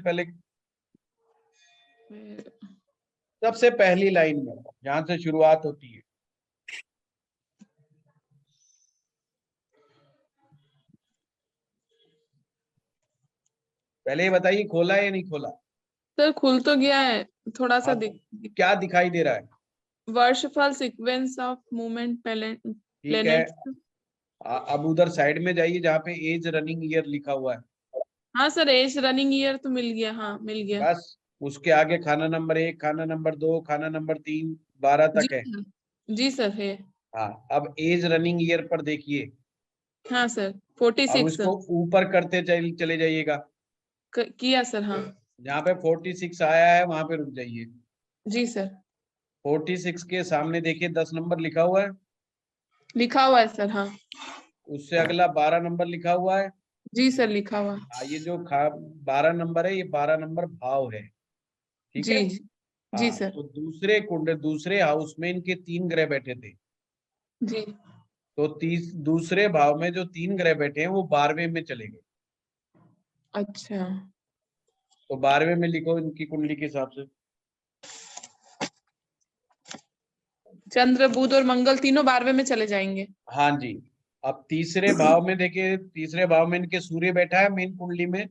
S1: पहली लाइन में जहां से शुरुआत होती है। पहले ये बताइए खोला है या नहीं खोला।
S5: सर खुल तो गया है, थोड़ा सा
S1: हाँ, क्या दिखाई दे रहा है।
S5: वर्षफल सीक्वेंस ऑफ मूवमेंट
S1: ठीक है,
S5: प्लैनेट्स।
S1: अब उधर साइड में जाइए जहाँ पे एज रनिंग ईयर लिखा हुआ है।
S5: हाँ सर, एज रनिंग ईयर तो मिल गया, हाँ मिल गया।
S1: बस उसके आगे खाना नंबर 1, खाना नंबर 2, खाना नंबर 3, 12
S5: जी
S1: तक है।
S5: सर, जी सर है।
S1: हाँ अब एज रनिंग ईयर पर देखिए,
S5: हाँ सर,
S1: अब
S5: 46
S1: इसको ऊपर करते चले जाइएगा।
S5: किया सर, हाँ।
S1: जहाँ पे 46 आया है वहां पे रुक जाइए।
S5: जी सर।
S1: 46 के सामने देखिए 10 नंबर लिखा हुआ है,
S5: लिखा हुआ है सर, हाँ।
S1: उससे अगला 12 नंबर लिखा हुआ है।
S5: जी सर, लिखा हुआ।
S1: ये जो 12 नंबर है ये 12 नंबर भाव है। ठीक
S5: जी
S1: है।
S5: जी
S1: हाँ
S5: सर।
S1: तो दूसरे कुंड दूसरे हाउस में इनके 3 ग्रह बैठे थे,
S5: जी
S1: तो दूसरे भाव में जो 3 ग्रह बैठे हैं वो 12वें में चले गए।
S5: अच्छा।
S1: तो 12वें में लिखो इनकी कुंडली के हिसाब से।
S5: चंद्र, बुध और मंगल तीनों 12वें में चले जाएंगे।
S1: हाँ जी। अब तीसरे भाव में देखिए, तीसरे भाव में इनके सूर्य बैठा है मेन कुंडली में।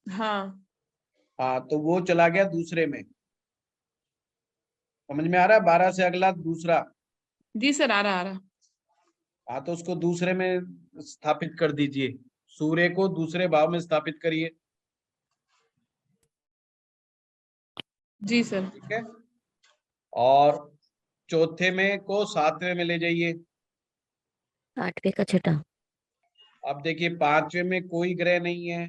S5: हाँ
S1: हाँ तो वो चला गया दूसरे में। समझ में आ रहा है, 12 से अगला दूसरा।
S5: जी सर, आ रहा आ रहा।
S1: हाँ तो उसको दूसरे में स्थापित कर दीजिए, सूर्य को दूसरे भाव में स्थापित करिए।
S5: जी सर।
S1: ठीक है। और चौथे में को 7वें में ले जाइए।
S8: 8वें का छठा।
S1: अब देखिए 5वें में कोई ग्रह नहीं है,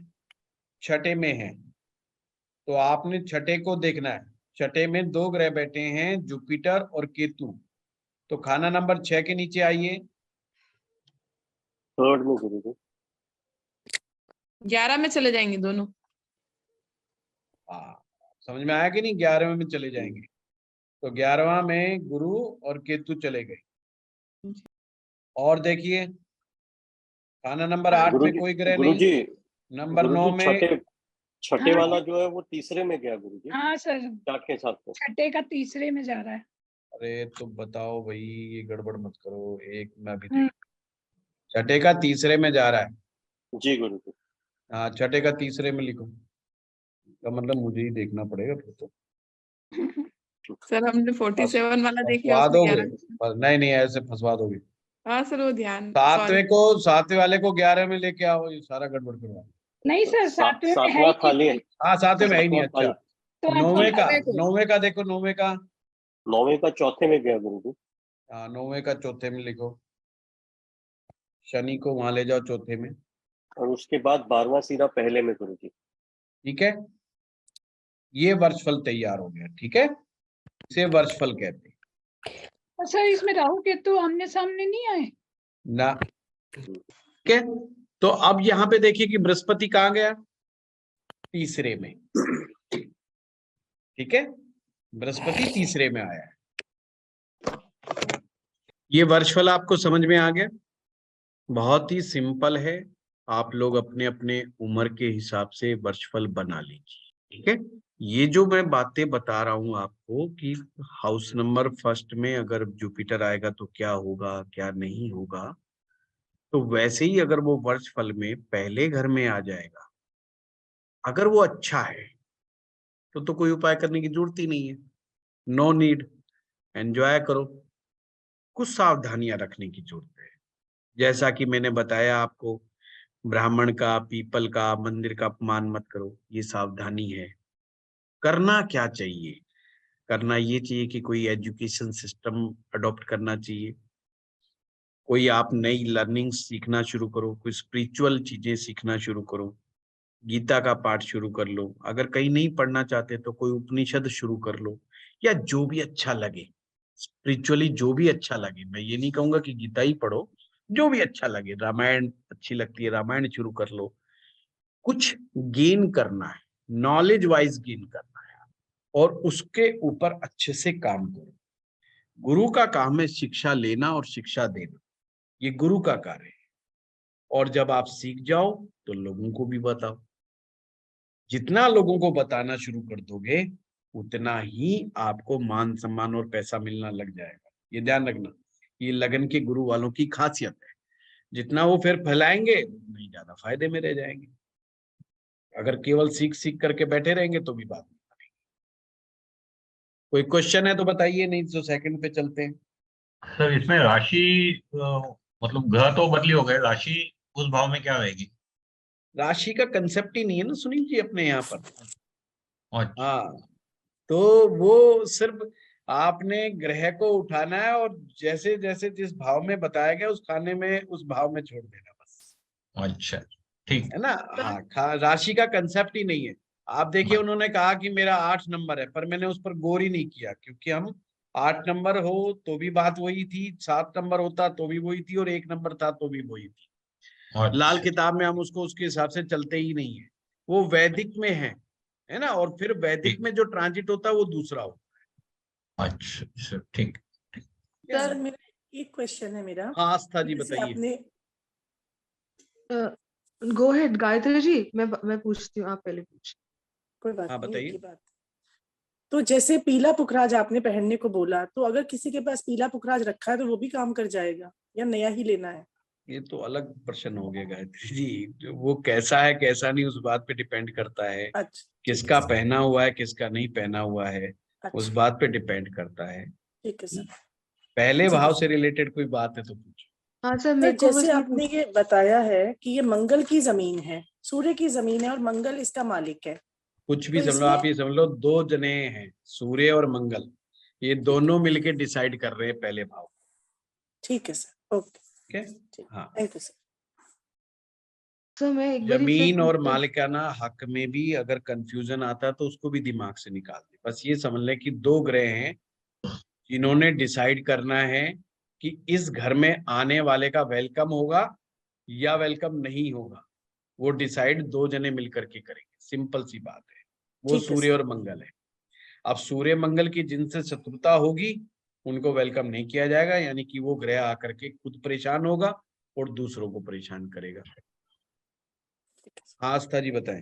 S1: छठे में है, तो आपने छठे को देखना है। छठे में 2 ग्रह बैठे हैं, जुपिटर और केतु। तो खाना नंबर 6 के नीचे आइए।
S2: थर्ड में गुरुजी।
S5: 11 में चले जाएंगे दोनों।
S1: हाँ, समझ में आया कि नहीं? 11वें में चले जाएंगे। तो 11वां में गुरु और केतु चले गए। और देखिए खाना नंबर 8 में कोई ग्रह नहीं।
S2: गुरुजी,
S1: नंबर 9
S2: गुरुजी
S1: में
S2: छठे
S3: हाँ,
S2: वाला जो है वो तीसरे में गया गुरुजी,
S3: हाँ सर,
S2: चार्ट के हिसाब से।
S3: छठे का तीसरे में जा रहा है।
S1: अरे तो बताओ भाई, ये गड़बड़ मत करो, एक मैं भी
S3: हम्म।
S1: देख। छठे का तीसरे में जा रहा है।
S2: जी गुरुजी।
S1: हाँ, छठे का तीसरे में लिखो। का मतलब मुझे ही देखना पड़ेगा फिर तो।
S5: सर हमने 47 वाला देख लिया,
S1: फंसवा
S5: उसमें
S1: दोगे?
S5: 11।
S1: नहीं नहीं, ऐसे फंसवा दोगे।
S5: हाँ सर, वो ध्यान,
S1: सातवें वाले को 11 में लेके आओ, ये सारा गड़बड़ करवा।
S3: नहीं सर, सातवें में है
S2: सातवां
S3: ही
S2: खाली है।
S3: नहीं।
S1: हाँ, सातवें में है ही नहीं।
S2: सातवां
S1: अच्छा,
S3: तो
S1: नौवें का,
S5: नौवें को।
S1: नौवें का देखो, नौवें का।
S2: 9वें का चौथे में गया गुरुजी।
S1: हाँ, 9वें का चौथे में लिखो। शनि को वहां ले जाओ चौथे में।
S2: और उसके बाद 12वां सीधा पहले में गुरुजी।
S1: ठीक है, ये वर्षफल तैयार हो गया। ठीक है, इसे वर्षफल कहते हैं
S3: तो सर इसमें राहु केतु आमने सामने नहीं आए।
S1: ना। ठीक है, तो अब यहाँ पे देखिए कि बृहस्पति कहाँ गया? तीसरे में। ठीक है, बृहस्पति तीसरे में आया है। ये वर्षफल आपको समझ में आ गया? बहुत ही सिंपल है, आप लोग अपने अपने उम्र के हिसाब से वर्षफल बना लीजिए। ठीक है, ये जो मैं बातें बता रहा हूं आपको कि हाउस नंबर फर्स्ट में अगर जुपिटर आएगा तो क्या होगा, क्या नहीं होगा, तो वैसे ही अगर वो वर्षफल में पहले घर में आ जाएगा, अगर वो अच्छा है तो कोई उपाय करने की जरूरत ही नहीं है। नो नीड, एंजॉय करो। कुछ सावधानियां रखने की जरूरत है, जैसा कि मैंने बताया आपको, ब्राह्मण का, पीपल का, मंदिर का अपमान मत करो, ये सावधानी है। करना क्या चाहिए? करना ये चाहिए कि कोई एजुकेशन सिस्टम अडॉप्ट करना चाहिए, कोई आप नई लर्निंग सीखना शुरू करो, कोई स्पिरिचुअल चीजें सीखना शुरू करो, गीता का पाठ शुरू कर लो। अगर कहीं नहीं पढ़ना चाहते तो कोई उपनिषद शुरू कर लो, या जो भी अच्छा लगे स्पिरिचुअली, जो भी अच्छा लगे। मैं ये नहीं कहूंगा कि गीता ही पढ़ो, जो भी अच्छा लगे। रामायण अच्छी लगती है, रामायण शुरू कर लो। कुछ गेन करना है, नॉलेज वाइज गेन करना है, और उसके ऊपर अच्छे से काम करो। गुरु का काम है शिक्षा लेना और शिक्षा देना, ये गुरु का कार्य है। और जब आप सीख जाओ तो लोगों को भी बताओ। जितना लोगों को बताना शुरू कर दोगे, उतना ही आपको मान सम्मान और पैसा मिलना लग जाएगा। ये ध्यान रखना, ये लगन के गुरु वालों की खासियत है। जितना वो फिर फैलाएंगे, नहीं ज्यादा फायदे में रह जाएंगे। अगर केवल सीख सीख करके बैठे रहेंगे तो भी बात नहीं बनेगी। कोई क्वेश्चन है तो बताइए, नहीं तो सेकंड पे चलते हैं।
S9: सर इसमें राशि मतलब ग्रह तो बदली हो गए, राशि उस भाव में क्या रहेगी?
S1: राशि का कंसेप्ट ही नहीं है ना सुनील जी अपने यहाँ पर।
S9: अच्छा,
S1: हाँ, तो वो सिर्फ आपने ग्रह को उठाना है और जैसे जैसे जिस भाव में बताया गया उस खाने में, उस भाव में छोड़ देना बस,
S9: अच्छा, ठीक।
S1: है ना। हाँ, राशि का कंसेप्ट ही नहीं है। आप देखिए, उन्होंने कहा कि मेरा 8 नंबर है, पर मैंने उस पर गौर ही नहीं किया, क्योंकि हम 8 नंबर हो तो भी बात वही थी, 7 नंबर होता तो भी वही थी, और 1 नंबर था तो भी वही थी। लाल
S9: अच्छा,
S1: किताब में हम उसको उसके हिसाब से चलते ही नहीं है। वो वैदिक में है ना, और फिर वैदिक
S9: ठीक।
S1: में जो ट्रांजिट होता है वो दूसरा होता
S9: अच्छा सर, ठीक।
S1: है।
S7: सर मेरा एक क्वेश्चन है मेरा।
S1: हाँ आस्था जी
S7: जैसे
S1: बताइए।
S7: आपने
S4: गो हेड गायत्री जी, मैं पूछती हूँ, आप पहले पूछ।
S7: कोई बात
S1: हाँ
S7: नहीं,
S1: बताइए।
S7: एक ही बात। तो जैसे पीला पुखराज आपने पहनने को बोला, तो अगर किसी के पास पीला पुखराज रखा है तो वो भी काम कर जाएगा या नया ही लेना है?
S1: ये तो अलग प्रश्न हो गया गायत्री जी, वो कैसा है कैसा नहीं उस बात पे डिपेंड करता है।
S7: अच्छा,
S1: किसका पहना हुआ है, किसका नहीं पहना हुआ है, उस
S7: अच्छा,
S1: बात पे डिपेंड करता है।
S7: ठीक है सर।
S1: पहले
S7: ठीक है
S1: भाव
S7: सर।
S1: से रिलेटेड कोई बात है तो पूछो।
S4: हाँ सर,
S7: सर
S4: मेरे को बस
S7: जैसे
S4: ये
S7: आपने ये बताया है कि ये मंगल की जमीन है, सूर्य की जमीन है और मंगल इसका मालिक है,
S1: कुछ भी
S7: तो
S1: समझ लो, आप
S7: इसमें
S1: ये समझ लो 2 जने हैं, सूर्य और मंगल, ये दोनों मिलके डिसाइड कर रहे हैं पहले भाव।
S7: ठीक है सर, ओके,
S1: ठीक है,
S7: ठीक,
S1: हाँ।
S7: Thank you sir.
S4: सर मैं एक बारी फिर
S1: जमीन और
S4: पूछता-
S1: मालिकाना हक में भी अगर कंफ्यूजन आता है तो उसको भी दिमाग से निकाल दे। बस ये समझ लें कि 2 ग्रह हैं जिन्होंने डिसाइड करना है कि इस घर में आने वाले का वेलकम होगा या वेलकम नहीं होगा। वो डिसाइड 2 जने मिलकर के करेंगे, सिंपल सी बात है। वो
S7: ठीक है
S1: सूर्य
S7: सर।
S1: और मंगल है। अब सूर्य मंगल की जिनसे शत्रुता होगी उनको वेलकम नहीं किया जाएगा, यानी कि वो ग्रह आकर के खुद परेशान होगा और दूसरों को परेशान करेगा। हाँ आस्था जी बताएं।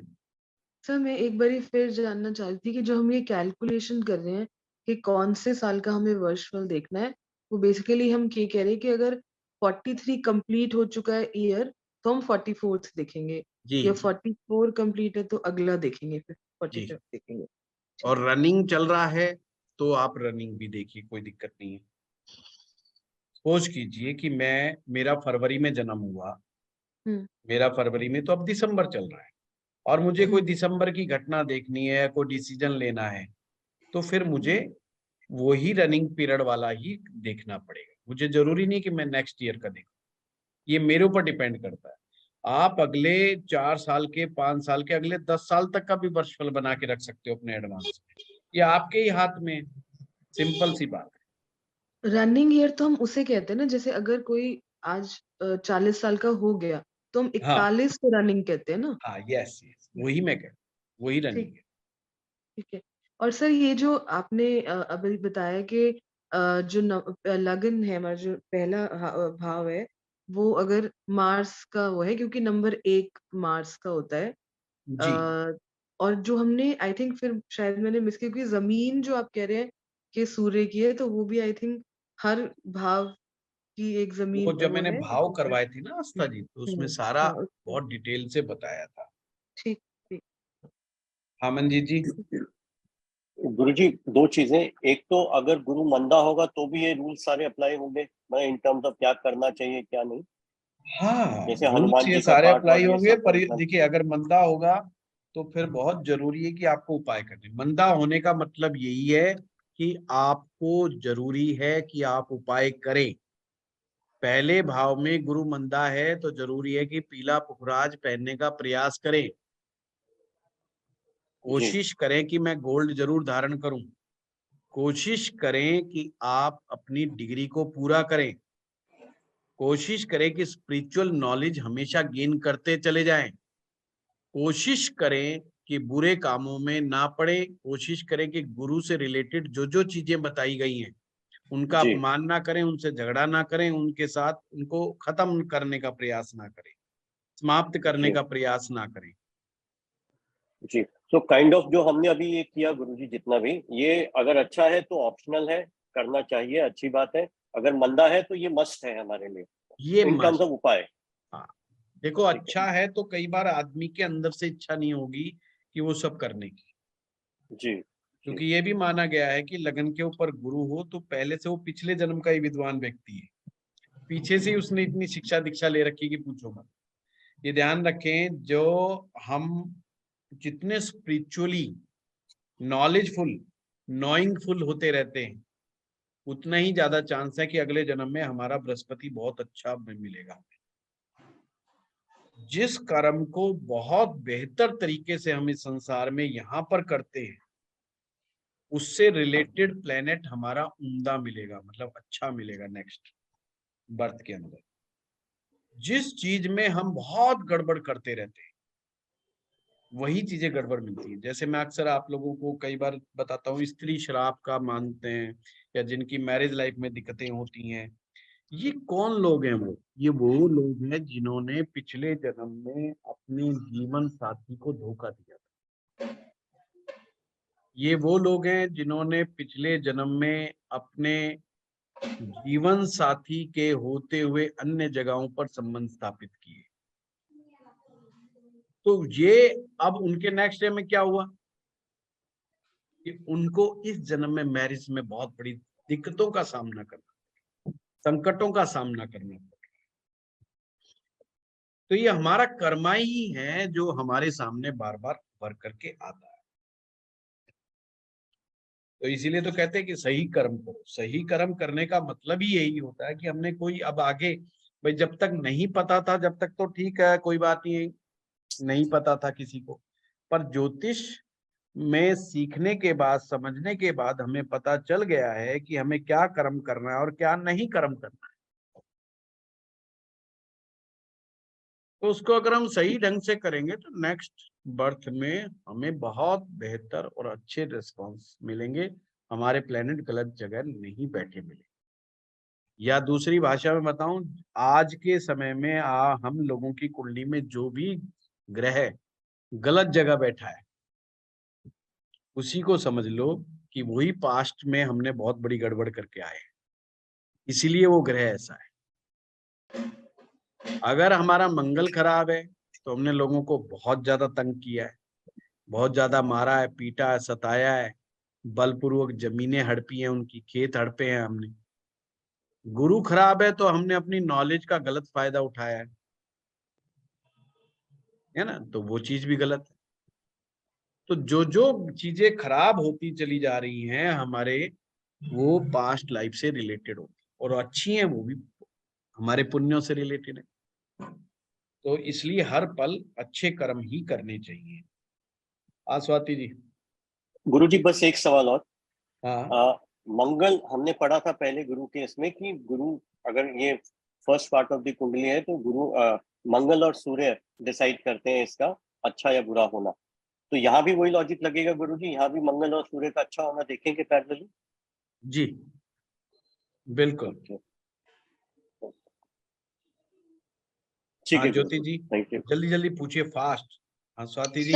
S4: सर मैं एक बारी फिर जानना चाहती थी कि जो हम ये कैलकुलेशन कर रहे हैं कि कौन से साल का हमें वर्षफल देखना है, वो बेसिकली हम ये कह रहे हैं कि अगर 43 कंप्लीट हो चुका है ईयर तो हम 44th देखेंगे,
S1: जी
S4: या 44 कंप्लीट है तो अगला देखेंगे, फिर
S1: जी।
S4: 45 देखेंगे।
S1: और रनिंग चल रहा है तो आप रनिंग भी देखिए, कोई दिक्कत नहीं है। सपोज कीजिए कि मेरा फरवरी में जन्म हुआ,
S4: हम्म
S1: मेरा फरवरी में तो अब दिसंबर चल रहा है और मुझे कोई
S4: हम्म
S1: दिसंबर की घटना देखनी है, कोई डिसीजन लेना है, तो फिर मुझे वही रनिंग पीरियड वाला ही देखना पड़ेगा। मुझे जरूरी नहीं कि मैं नेक्स्ट ईयर का देखूं, ये मेरे ऊपर डिपेंड करता है। आप अगले 4 साल के, 5 साल के, अगले 10 साल तक का भी वर्षफल बना के रख सकते हो अपने एडवांस में, ये आपके ही हाथ में है। सिंपल सी बात है।
S4: रनिंग ईयर तो हम उसे कहते हैं ना, जैसे अगर कोई आज 40 साल का हो गया तो हम
S1: हाँ
S4: 41 को रनिंग कहते हैं ना।
S1: हाँ, यस यस, वही मैं कह, वही रनिंग
S4: ठीक
S1: है।
S4: ठीक है। और सर ये जो आपने अभी बताया कि जो लगन है, हमारा जो पहला भाव है, वो अगर मार्स का वो है, क्योंकि नंबर 1 मार्स का होता है।
S1: जी,
S4: और जो हमने आई थिंक, फिर शायद मैंने मिस किया, क्योंकि जमीन जो आप कह रहे हैं कि सूर्य की है, तो वो भी आई थिंक हर भाव की एक
S1: वो
S4: जमीन
S1: जब
S4: वो
S1: मैंने
S4: है।
S1: भाव करवाए थे ना आस्था जी, तो उसमें सारा
S4: हाँ उसका।
S1: बहुत डिटेल से बताया था।
S4: ठीक ठीक।
S1: हाँ मंजीत जी।
S2: गुरुजी, दो चीजें। एक तो अगर गुरु मंदा होगा तो भी ये रूल सारे अप्लाई होंगे, मैं इन टर्म्स ऑफ क्या करना चाहिए क्या नहीं,
S1: हाँ,
S2: जैसे
S1: रूल्स
S2: हनुमान
S1: ये
S2: जी का
S1: सारे
S2: पाठ
S1: अप्लाई
S2: और ये
S1: होंगे,
S2: सब
S1: पर
S2: मतलब।
S1: देखिए अगर मंदा होगा तो फिर बहुत जरूरी है कि आपको उपाय करने। मंदा होने का मतलब यही है कि आपको जरूरी है कि आप उपाय करें। पहले भाव में गुरु मंदा है तो जरूरी है कि पीला पुखराज पहनने का प्रयास करें।
S2: जी
S1: कोशिश करें कि मैं गोल्ड जरूर धारण करूं। कोशिश करें कि आप अपनी डिग्री को पूरा करें। कोशिश करें कि स्पिरिचुअल नॉलेज हमेशा गेन करते चले जाएं। कोशिश करें कि बुरे कामों में ना पड़े। कोशिश करें कि गुरु से रिलेटेड जो जो चीजें बताई गई हैं उनका
S2: जी
S1: अपमान ना करें, उनसे झगड़ा ना करें, उनके साथ उनको खत्म करने का प्रयास ना करें, समाप्त करने
S2: जी
S1: का प्रयास ना करें।
S2: जी। तो काइंड ऑफ जो हमने अभी ये किया गुरुजी, जितना भी ये अगर अच्छा है तो ऑप्शनल है, करना चाहिए, अच्छी बात है। अगर मंदा है तो ये मस्ट है हमारे लिए
S1: ये
S2: इन टर्म्स
S1: मस्त।
S2: ऑफ उपाय।
S1: हाँ, देखो
S2: ठीक है।
S1: अच्छा है तो कई बार आदमी के अंदर से इच्छा नहीं होगी कि वो सब करने की,
S2: जी जी
S1: क्योंकि ये भी माना गया है कि लगन के ऊपर गुरु हो तो पहले से वो पिछले जन्म का ही विद्वान व्यक्ति है, पीछे से ही उसने इतनी शिक्षा दीक्षा ले रखी कि पूछो मत। ये ध्यान रखें, जो हम जितने स्पिरिचुअली नॉलेजफुल, नॉइंगफुल होते रहते हैं, उतना ही ज्यादा चांस है कि अगले जन्म में हमारा बृहस्पति बहुत अच्छा मिलेगा। जिस कर्म को बहुत बेहतर तरीके से हम इस संसार में यहाँ पर करते हैं, उससे रिलेटेड प्लेनेट हमारा उम्दा मिलेगा, मतलब अच्छा मिलेगा नेक्स्ट बर्थ के अंदर। जिस चीज में हम बहुत गड़बड़ करते रहते हैं वही चीजें गड़बड़ मिलती है। जैसे मैं अक्सर आप लोगों को कई बार बताता हूँ, स्त्री शराब का मानते हैं या जिनकी मैरिज लाइफ में दिक्कतें होती हैं, ये कौन लोग हैं? वो लोग हैं जिन्होंने पिछले जन्म में अपने जीवन साथी को धोखा दिया था। ये वो लोग हैं जिन्होंने पिछले जन्म में अपने जीवन साथी के होते हुए अन्य जगहों पर संबंध स्थापित किए। तो ये अब उनके नेक्स्ट डे में क्या हुआ कि उनको इस जन्म में मैरिज में बहुत बड़ी दिक्कतों का सामना करना, संकटों का सामना करना पड़ा। तो ये हमारा कर्मा ही है जो हमारे सामने बार बार उभर करके आता है। तो इसीलिए तो कहते हैं कि सही कर्म करो। सही कर्म करने का मतलब ही यही होता है कि हमने कोई अब आगे, भाई जब तक नहीं पता था जब तक तो ठीक है, कोई बात नहीं, नहीं पता था किसी को, पर ज्योतिष में सीखने के बाद, समझने के बाद हमें पता चल गया है कि हमें क्या कर्म करना है और क्या नहीं कर्म करना है। तो उसको अगर हम सही ढंग से करेंगे तो नेक्स्ट बर्थ में हमें बहुत बेहतर और अच्छे रिस्पॉन्स मिलेंगे, हमारे प्लेनेट गलत जगह नहीं बैठे मिलेंगे। या दूसरी भाषा में बताऊं, आज के समय में हम लोगों की कुंडली में जो भी ग्रह गलत जगह बैठा है, उसी को समझ लो कि वही पास्ट में हमने बहुत बड़ी गड़बड़ करके आए हैं, इसीलिए वो ग्रह ऐसा है। अगर हमारा मंगल खराब है तो हमने लोगों को बहुत ज्यादा तंग किया है, बहुत ज्यादा मारा है, पीटा है, सताया है, बलपूर्वक जमीनें हड़पी हैं, उनकी खेत हड़पे हैं हमने। गुरु खराब है तो हमने अपनी नॉलेज का गलत फायदा उठाया है ना, तो वो चीज भी गलत है। तो जो जो चीजें खराब होती चली जा रही हैं हमारे, वो पास्ट लाइफ से रिलेटेड होती, और अच्छी हैं वो भी हमारे पुण्यों से रिलेटेड है। तो इसलिए हर पल अच्छे कर्म ही करने चाहिए। स्वाति जी।
S2: गुरुजी बस एक सवाल और।
S1: हाँ,
S2: मंगल हमने पढ़ा था पहले गुरु के इसमें कि गुरु, अगर ये फर्स्ट पार्ट ऑफ द कुंडली है तो गुरु मंगल और सूर्य डिसाइड करते हैं इसका अच्छा या बुरा होना। तो यहाँ भी वही लॉजिक लगेगा गुरुजी, यहाँ भी मंगल और सूर्य का अच्छा होना देखेंगे पैरेलली?
S1: जी बिल्कुल।
S2: ठीक है
S1: ज्योति जी,
S2: थैंक यू।
S1: जल्दी जल्दी पूछिए, फास्ट। हाँ स्वाति जी।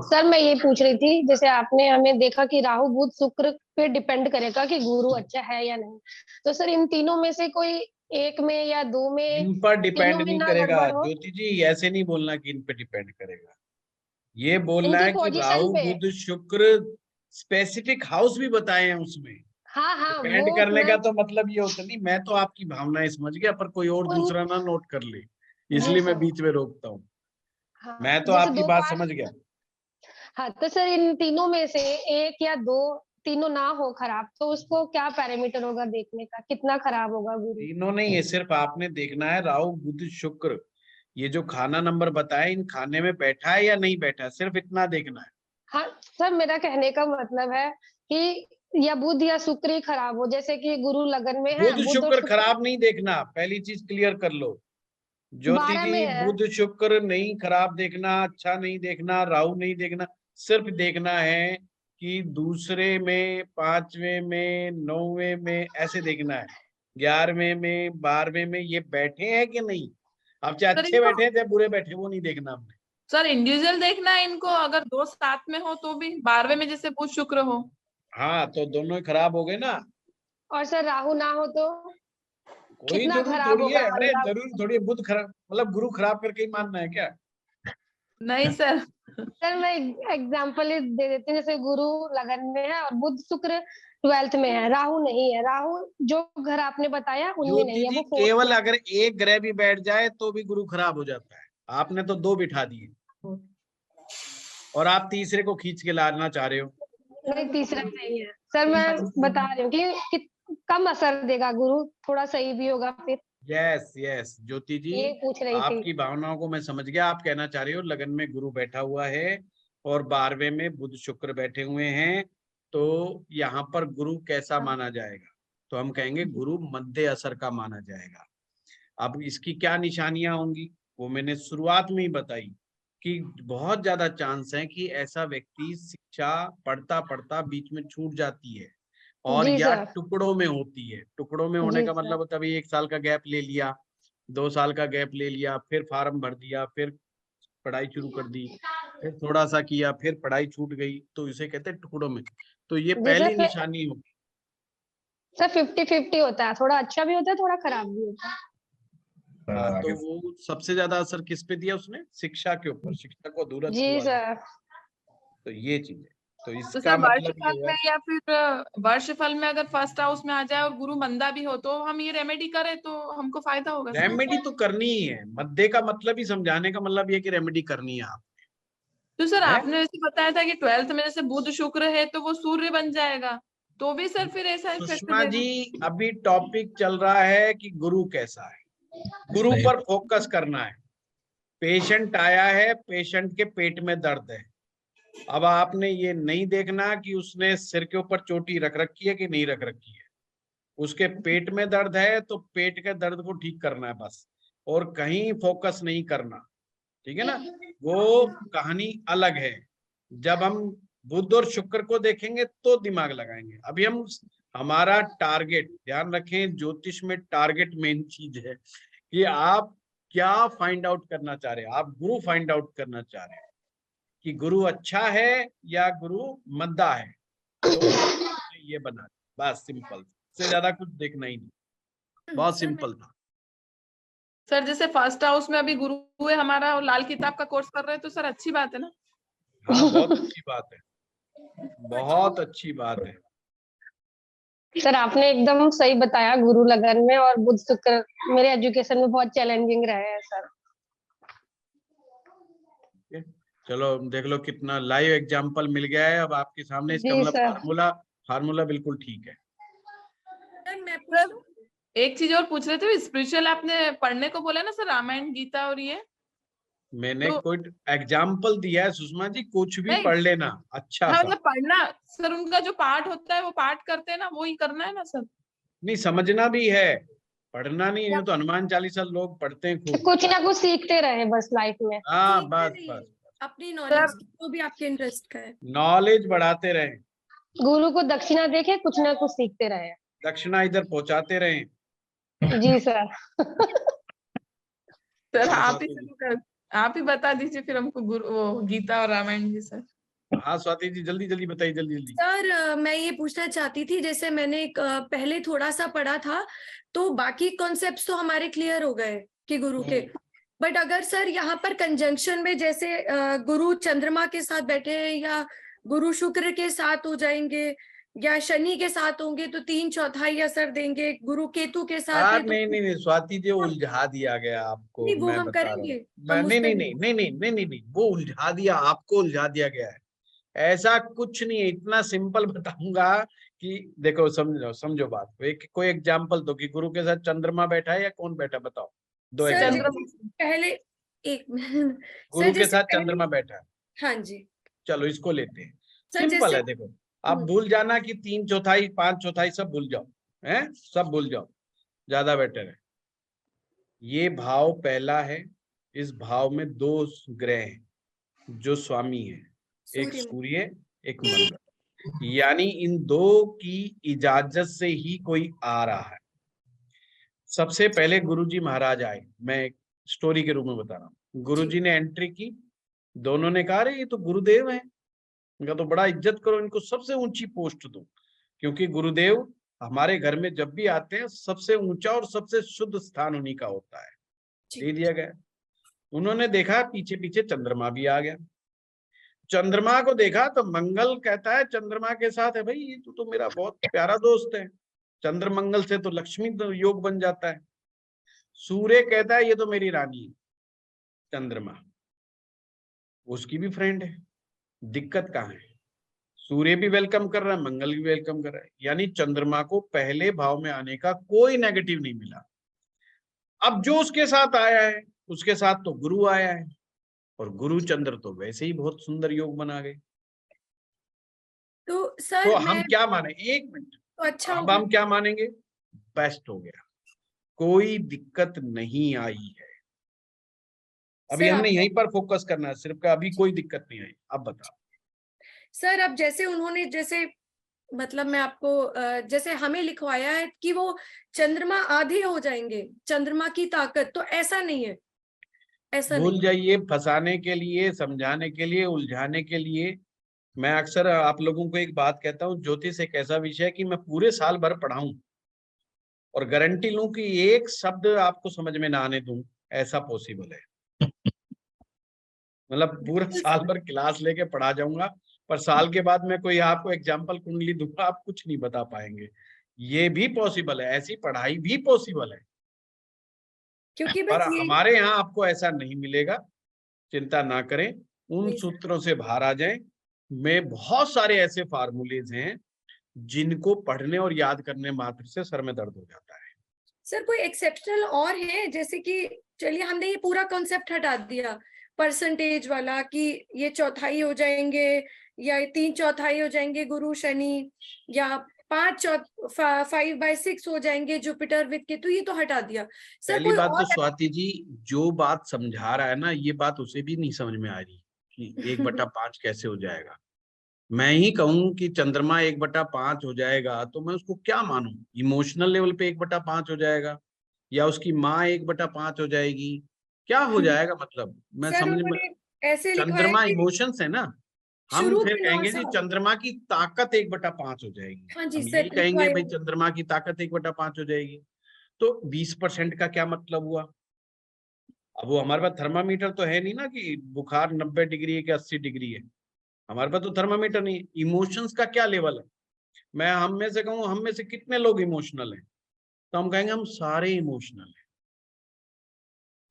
S10: सर मैं ये पूछ रही थी, जैसे आपने हमें देखा कि राहु बुध शुक्र पे डिपेंड करेगा कि गुरु अच्छा है या नहीं, तो सर इन तीनों में से कोई एक में या दो में,
S1: इन पर डिपेंड
S10: तीनों में
S1: नहीं
S10: ना
S1: करेगा
S10: गड़बड़ हो?
S1: ज्योति जी, ऐसे नहीं बोलना कि इन पे डिपेंड करेगा। ये बोलना
S10: इनकी
S1: है कि
S10: पोजीशन
S1: राहु
S10: पे।
S1: बुध शुक्र स्पेसिफिक हाउस भी बताए हैं उसमें।
S10: हाँ
S1: डिपेंड
S10: वो
S1: करने
S10: मैं
S1: का तो मतलब ये होता नहीं, मैं तो आपकी भावनाएं समझ गया, पर कोई और
S10: उन
S1: दूसरा ना नोट कर ले,
S10: जी
S1: इसलिए मैं
S10: सर।
S1: बीच में रोकता हूँ।
S10: हाँ
S1: मैं तो
S10: जैसे
S1: आपकी
S10: दो
S1: बात
S10: पार्ट।
S1: समझ गया।
S10: हाँ तो सर इन तीनों में से एक या दो, तीनों ना हो खराब, तो उसको क्या पैरामीटर होगा देखने का, कितना खराब होगा गुरु?
S1: तीनों नहीं है, सिर्फ आपने देखना है राहु बुध शुक्र, ये जो खाना नंबर बताया, इन खाने में बैठा है या नहीं बैठा है, सिर्फ इतना देखना है।
S10: हाँ सर मेरा कहने का मतलब है कि या बुध या शुक्र ही खराब हो, जैसे कि गुरु लगन में है,
S1: बुध
S10: बुध और
S1: शुक्र
S10: शुक्र
S1: खराब नहीं देखना, पहली चीज क्लियर कर लो ज्योति
S10: 12 में
S1: जी।
S10: है।
S1: बुध शुक्र नहीं खराब देखना, अच्छा नहीं देखना, राहु नहीं देखना, सिर्फ देखना है कि दूसरे में, पांचवें में, नौवें में, ऐसे देखना है, 11वें में, 12वें में ये बैठे हैं कि नहीं। अब चाहे
S5: सर
S1: अच्छे
S5: इनको,
S1: बैठे चाहे बुरे बैठे, वो नहीं देखना हमने।
S5: सर इंडिविजुअल देखना है इनको, अगर दो साथ में हो तो भी, 12वें में जैसे बुध शुक्र हो।
S1: हाँ तो दोनों ही खराब हो गए ना।
S10: और सर राहु ना हो तो
S1: कोई
S10: कितना
S1: जरूरी
S10: खराब
S1: थोड़ी है,
S10: होगा
S1: अरे
S10: मतलब?
S1: जरूरी थोड़ी है बुध खराब मतलब गुरु खराब करके ही मानना है क्या।
S5: नहीं सर।
S10: सर मैं एग्जांपल दे देती हूँ, जैसे गुरु लगन में है और बुध शुक्र 12th में है, राहु नहीं है, राहु जो घर आपने बताया उनमें
S1: ज्योति
S10: नहीं है,
S1: जी
S10: वो 4th
S1: केवल
S10: में।
S1: अगर एक ग्रह भी बैठ जाए तो भी गुरु खराब हो जाता है, आपने तो 2 बिठा दिए और आप तीसरे को खींच के लाना चाह रहे हो।
S10: नहीं तीसरा नहीं है सर, मैं बता रही हूँ कि कम असर देगा गुरु, थोड़ा सही भी होगा फिर,
S1: यस यस ज्योति जी,
S10: ये पूछ रही थी।
S1: आपकी भावनाओं को मैं समझ गया। आप कहना चाह रहे हो लगन में गुरु बैठा हुआ है और 12वें में बुध शुक्र बैठे हुए हैं, तो यहाँ पर गुरु कैसा माना जाएगा, तो हम कहेंगे गुरु मध्य असर का माना जाएगा। अब इसकी क्या निशानियां होंगी, वो मैंने शुरुआत में ही बताई कि बहुत ज्यादा चांस है कि ऐसा व्यक्ति शिक्षा पढ़ता पढ़ता बीच में छूट जाती है, और
S10: जी
S1: या
S10: सर।
S1: टुकड़ों में होती है। टुकड़ों में होने
S10: जी
S1: का
S10: सर।
S1: मतलब होता है भाई 1 साल का गैप ले लिया, 2 साल का गैप ले लिया, फिर फार्म भर दिया, फिर पढ़ाई शुरू कर दी, फिर थोड़ा सा किया, फिर पढ़ाई छूट गई, तो इसे कहते हैं टुकड़ों में। तो ये
S10: जी
S1: पहली
S10: सर,
S1: निशानी होगी।
S10: सर 50-50 होता है, थोड़ा अच्छा भी होता है थोड़ा खराब भी होता है।
S1: हाँ, तो वो सबसे ज्यादा असर किस पे दिया उसने, शिक्षा के ऊपर, शिक्षा को अधूरा
S10: जी
S1: छुआ दिया।
S10: सर।
S1: तो ये चीज है, तो
S5: तो
S1: इसका
S5: सर
S1: मतलब
S5: वर्षफल
S1: ये
S5: में
S1: है।
S5: या फिर वर्षफल में अगर फर्स्ट हाउस में आ जाए और गुरु मंदा भी हो, तो हम ये रेमेडी करें तो हमको फायदा होगा सर?
S1: रेमेडी तो करनी ही है, मध्य का मतलब ही समझाने का मतलब ये कि रेमेडी करनी है आप
S5: तो सर
S1: है?
S5: आपने वैसे बताया था कि 12th में जैसे बुध शुक्र है तो वो सूर्य बन जाएगा, तो भी सर फिर ऐसा इफेक्ट
S1: सुषमा
S5: देगा?
S1: जी, अभी टॉपिक चल रहा है कि गुरु कैसा है, गुरु पर फोकस करना है। पेशेंट आया है, पेशेंट के पेट में दर्द है, अब आपने ये नहीं देखना कि उसने सिर के ऊपर चोटी रख रखी है कि नहीं रख रखी है, उसके पेट में दर्द है तो पेट के दर्द को ठीक करना है बस, और कहीं फोकस नहीं करना, ठीक है ना। वो कहानी अलग है। जब हम बुध और शुक्र को देखेंगे तो दिमाग लगाएंगे। अभी हम हमारा टारगेट, ध्यान रखें ज्योतिष में टारगेट मेन चीज है कि आप क्या फाइंड आउट करना चाह रहे हैं। आप गुरु फाइंड आउट करना चाह रहे हैं कि गुरु अच्छा है या गुरु मंदा है, तो ये बना, बस सिंपल, से ज्यादा कुछ देखना ही नहीं, बहुत सिंपल था।
S5: सर जैसे फर्स्ट हाउस में अभी गुरु है हमारा और लाल किताब का कोर्स कर रहे हैं, तो सर अच्छी बात है ना?
S1: हाँ बहुत अच्छी बात है, बहुत अच्छी बात है।
S10: सर आपने एकदम सही बताया, गुरु लगन में और बुध शुक्र मेरे एजुकेशन में बहुत चैलेंजिंग रहे हैं सर।
S1: चलो देख लो कितना लाइव एग्जांपल मिल गया है अब आपके सामने। इसका
S10: जी
S1: मतलब
S10: सर।
S1: फार्मूला बिल्कुल ठीक है।
S5: सर एक चीज और पूछ रहे थे, स्पिरिचुअल आपने पढ़ने को बोला ना सर, रामायण गीता और ये?
S1: मैंने
S5: तो
S1: कोई एग्जाम्पल दिया है सुषमा जी, कुछ भी
S5: नहीं,
S1: पढ़ लेना अच्छा
S5: हाँ
S1: सा।
S5: मतलब पढ़ना सर, उनका जो पाठ होता है वो पाठ करते हैं ना, वो ही करना है ना सर?
S1: नहीं, समझना भी है, पढ़ना नहीं है। तो हनुमान चालीसा लोग पढ़ते हैं खूब।
S10: कुछ ना कुछ सीखते रहे बस लाइफ में।
S1: हाँ बस बस,
S6: अपनी नॉलेज जो भी आपके इंटरेस्ट का है,
S1: नॉलेज बढ़ाते रहें,
S10: गुरु को दक्षिणा देके कुछ ना कुछ सीखते रहे।
S1: दक्षिणा इधर पहुंचाते रहें।
S10: जी सर।
S5: सर
S1: हाँ
S5: आप ही
S1: स्वाति जी,
S5: आप ही बता दीजिए फिर हमको गुरु वो गीता और रामायण जी सर।
S1: हाँ स्वाति जी जल्दी जल्दी बताइए, जल्दी जल्दी।
S6: सर मैं ये पूछना चाहती थी, जैसे मैंने पहले थोड़ा सा पढ़ा था तो बाकी कॉन्सेप्ट्स तो हमारे क्लियर हो गए कि गुरु के, बट अगर सर यहाँ पर कंजंक्शन में जैसे गुरु चंद्रमा के साथ बैठे हैं या गुरु शुक्र के साथ हो जाएंगे या शनि के साथ होंगे तो 3/4 असर देंगे, गुरु केतु के साथ है तो
S1: नहीं नहीं नहीं स्वाति जी, उलझा दिया गया आपको,
S6: नहीं, वो
S1: मैं
S6: हम
S1: बता रहा
S6: करेंगे,
S1: हूँ।
S6: हम उस
S1: नहीं नहीं
S6: पर
S1: नहीं नहीं नहीं नहीं नहीं नहीं, वो उलझा दिया आपको, उलझा दिया गया है। ऐसा कुछ नहीं है, इतना सिंपल बताऊंगा कि देखो, समझो बात को। एक कोई एग्जांपल दो कि गुरु के साथ चंद्रमा बैठा है या कौन बैठा, बताओ दो
S6: सर
S1: एग्जांपल।
S6: जैसे पहले एक सर
S1: गुरु के
S6: जैसे
S1: साथ
S6: पहले,
S1: चंद्रमा बैठा है,
S6: हाँ जी
S1: चलो इसको लेते हैं।
S6: सर
S1: सिंपल
S6: जैसे
S1: है, देखो आप भूल जाना कि 3/4 5/4 सब भूल जाओ, हैं सब भूल जाओ, ज्यादा बेटर है। ये भाव पहला है, इस भाव में 2 ग्रह हैं जो स्वामी है, एक सूर्य एक मंगल, यानी इन 2 की इजाजत से ही कोई आ रहा है। सबसे पहले गुरुजी महाराज आए, मैं एक स्टोरी के रूप में बता रहा हूँ। गुरुजी ने एंट्री की, दोनों ने कहा, अरे ये तो गुरुदेव हैं, इनका तो बड़ा इज्जत करो, इनको सबसे ऊंची पोस्ट दो, क्योंकि गुरुदेव हमारे घर में जब भी आते हैं सबसे ऊंचा और सबसे शुद्ध स्थान उन्हीं का होता है। दे दिया गया। उन्होंने देखा पीछे पीछे चंद्रमा भी आ गया। चंद्रमा को देखा तो मंगल कहता है चंद्रमा के साथ है, भाई ये तो मेरा बहुत प्यारा दोस्त है, चंद्र मंगल से तो लक्ष्मी योग बन जाता है। सूर्य कहता है ये तो मेरी रानी है, चंद्रमा उसकी भी फ्रेंड है। दिक्कत कहाँ है? सूर्य भी वेलकम कर रहा है, मंगल भी वेलकम कर रहा है, यानी चंद्रमा को पहले भाव में आने का कोई नेगेटिव नहीं मिला। अब जो उसके साथ आया है, उसके साथ तो गुरु आया है, और गुरु चंद्र तो वैसे ही बहुत सुंदर योग बना गए।
S6: तो सर
S1: तो हम क्या माने, एक मिनट,
S6: तो अच्छा
S1: अब हम क्या मानेंगे? बेस्ट हो गया, कोई दिक्कत नहीं आई है। अभी
S6: सर
S1: हमने यहीं पर फोकस करना है सिर्फ का, अभी कोई दिक्कत नहीं आई। अब बताओ
S6: सर, अब जैसे उन्होंने जैसे मतलब मैं आपको जैसे हमें लिखवाया है कि वो चंद्रमा आधे हो जाएंगे, चंद्रमा की ताकत, तो ऐसा नहीं है, ऐसा
S1: भूल
S6: नहीं।
S1: जाइए, फंसाने के लिए, समझाने के लिए, उलझाने के लिए। मैं अक्सर आप लोगों को एक बात कहता हूँ, ज्योतिष एक ऐसा विषय है कि मैं पूरे साल भर पढ़ाऊं और गारंटी लूं कि एक शब्द आपको समझ में ना आने दूं, ऐसा पॉसिबल है। मतलब पूरा साल भर क्लास लेके पढ़ा जाऊंगा, पर साल के बाद मैं कोई आपको एग्जाम्पल कुंडली दूंगा, आप कुछ नहीं बता पाएंगे। ये भी पॉसिबल है, ऐसी पढ़ाई भी पॉसिबल है,
S6: क्योंकि
S1: पर
S6: बस ये
S1: हमारे यहाँ आपको ऐसा नहीं मिलेगा। चिंता ना करें, उन सूत्रों से बाहर आ जाएं। में बहुत सारे ऐसे फार्मूलेज हैं जिनको पढ़ने और याद करने मात्र से सर में दर्द हो जाता है।
S6: सर कोई एक्सेप्शनल और है, जैसे कि चलिए हमने ये पूरा कॉन्सेप्ट हटा दिया परसेंटेज वाला कि ये 1/4 हो जाएंगे या 3/4 हो जाएंगे गुरु शनि, या
S11: 5 5/6 हो जाएंगे जुपिटर विद केतु, ये तो हटा दिया सर।
S1: पहली
S11: कोई
S1: बात तो
S11: और
S1: स्वाति जी, जो बात समझा रहा है ना, ये बात उसे भी नहीं समझ में आ रही कि 1/5 कैसे हो जाएगा। मैं ही कहूं कि चंद्रमा 1/5 हो जाएगा तो मैं उसको क्या मानूं? इमोशनल लेवल पे 1/5 हो जाएगा, या उसकी माँ 1/5 हो जाएगी? क्या हो जाएगा? मतलब मैं
S11: सर
S1: समझ में,
S11: उन्होंने ऐसे लिखा है
S1: चंद्रमा
S11: कि
S1: इमोशंस है ना, हम
S11: शुरू
S1: फिर
S11: के
S1: कहेंगे
S11: 9
S1: जी
S11: साल।
S1: चंद्रमा की ताकत 1/5 हो जाएगी।
S11: हाँ जी
S1: हम
S11: सर,
S1: यही कहेंगे
S11: लिखवाया
S1: भाई
S11: है।
S1: चंद्रमा की ताकत 1/5 हो जाएगी। तो 20% का क्या मतलब हुआ? अब वो हमारे पास थर्मामीटर तो है नहीं ना कि बुखार 90 डिग्री है कि 80 डिग्री है। हमारे पास तो थर्मामीटर नहीं है। इमोशंस का क्या लेवल है? मैं हम में से कहूँ, हम में से कितने लोग इमोशनल हैं? तो हम कहेंगे हम सारे इमोशनल हैं।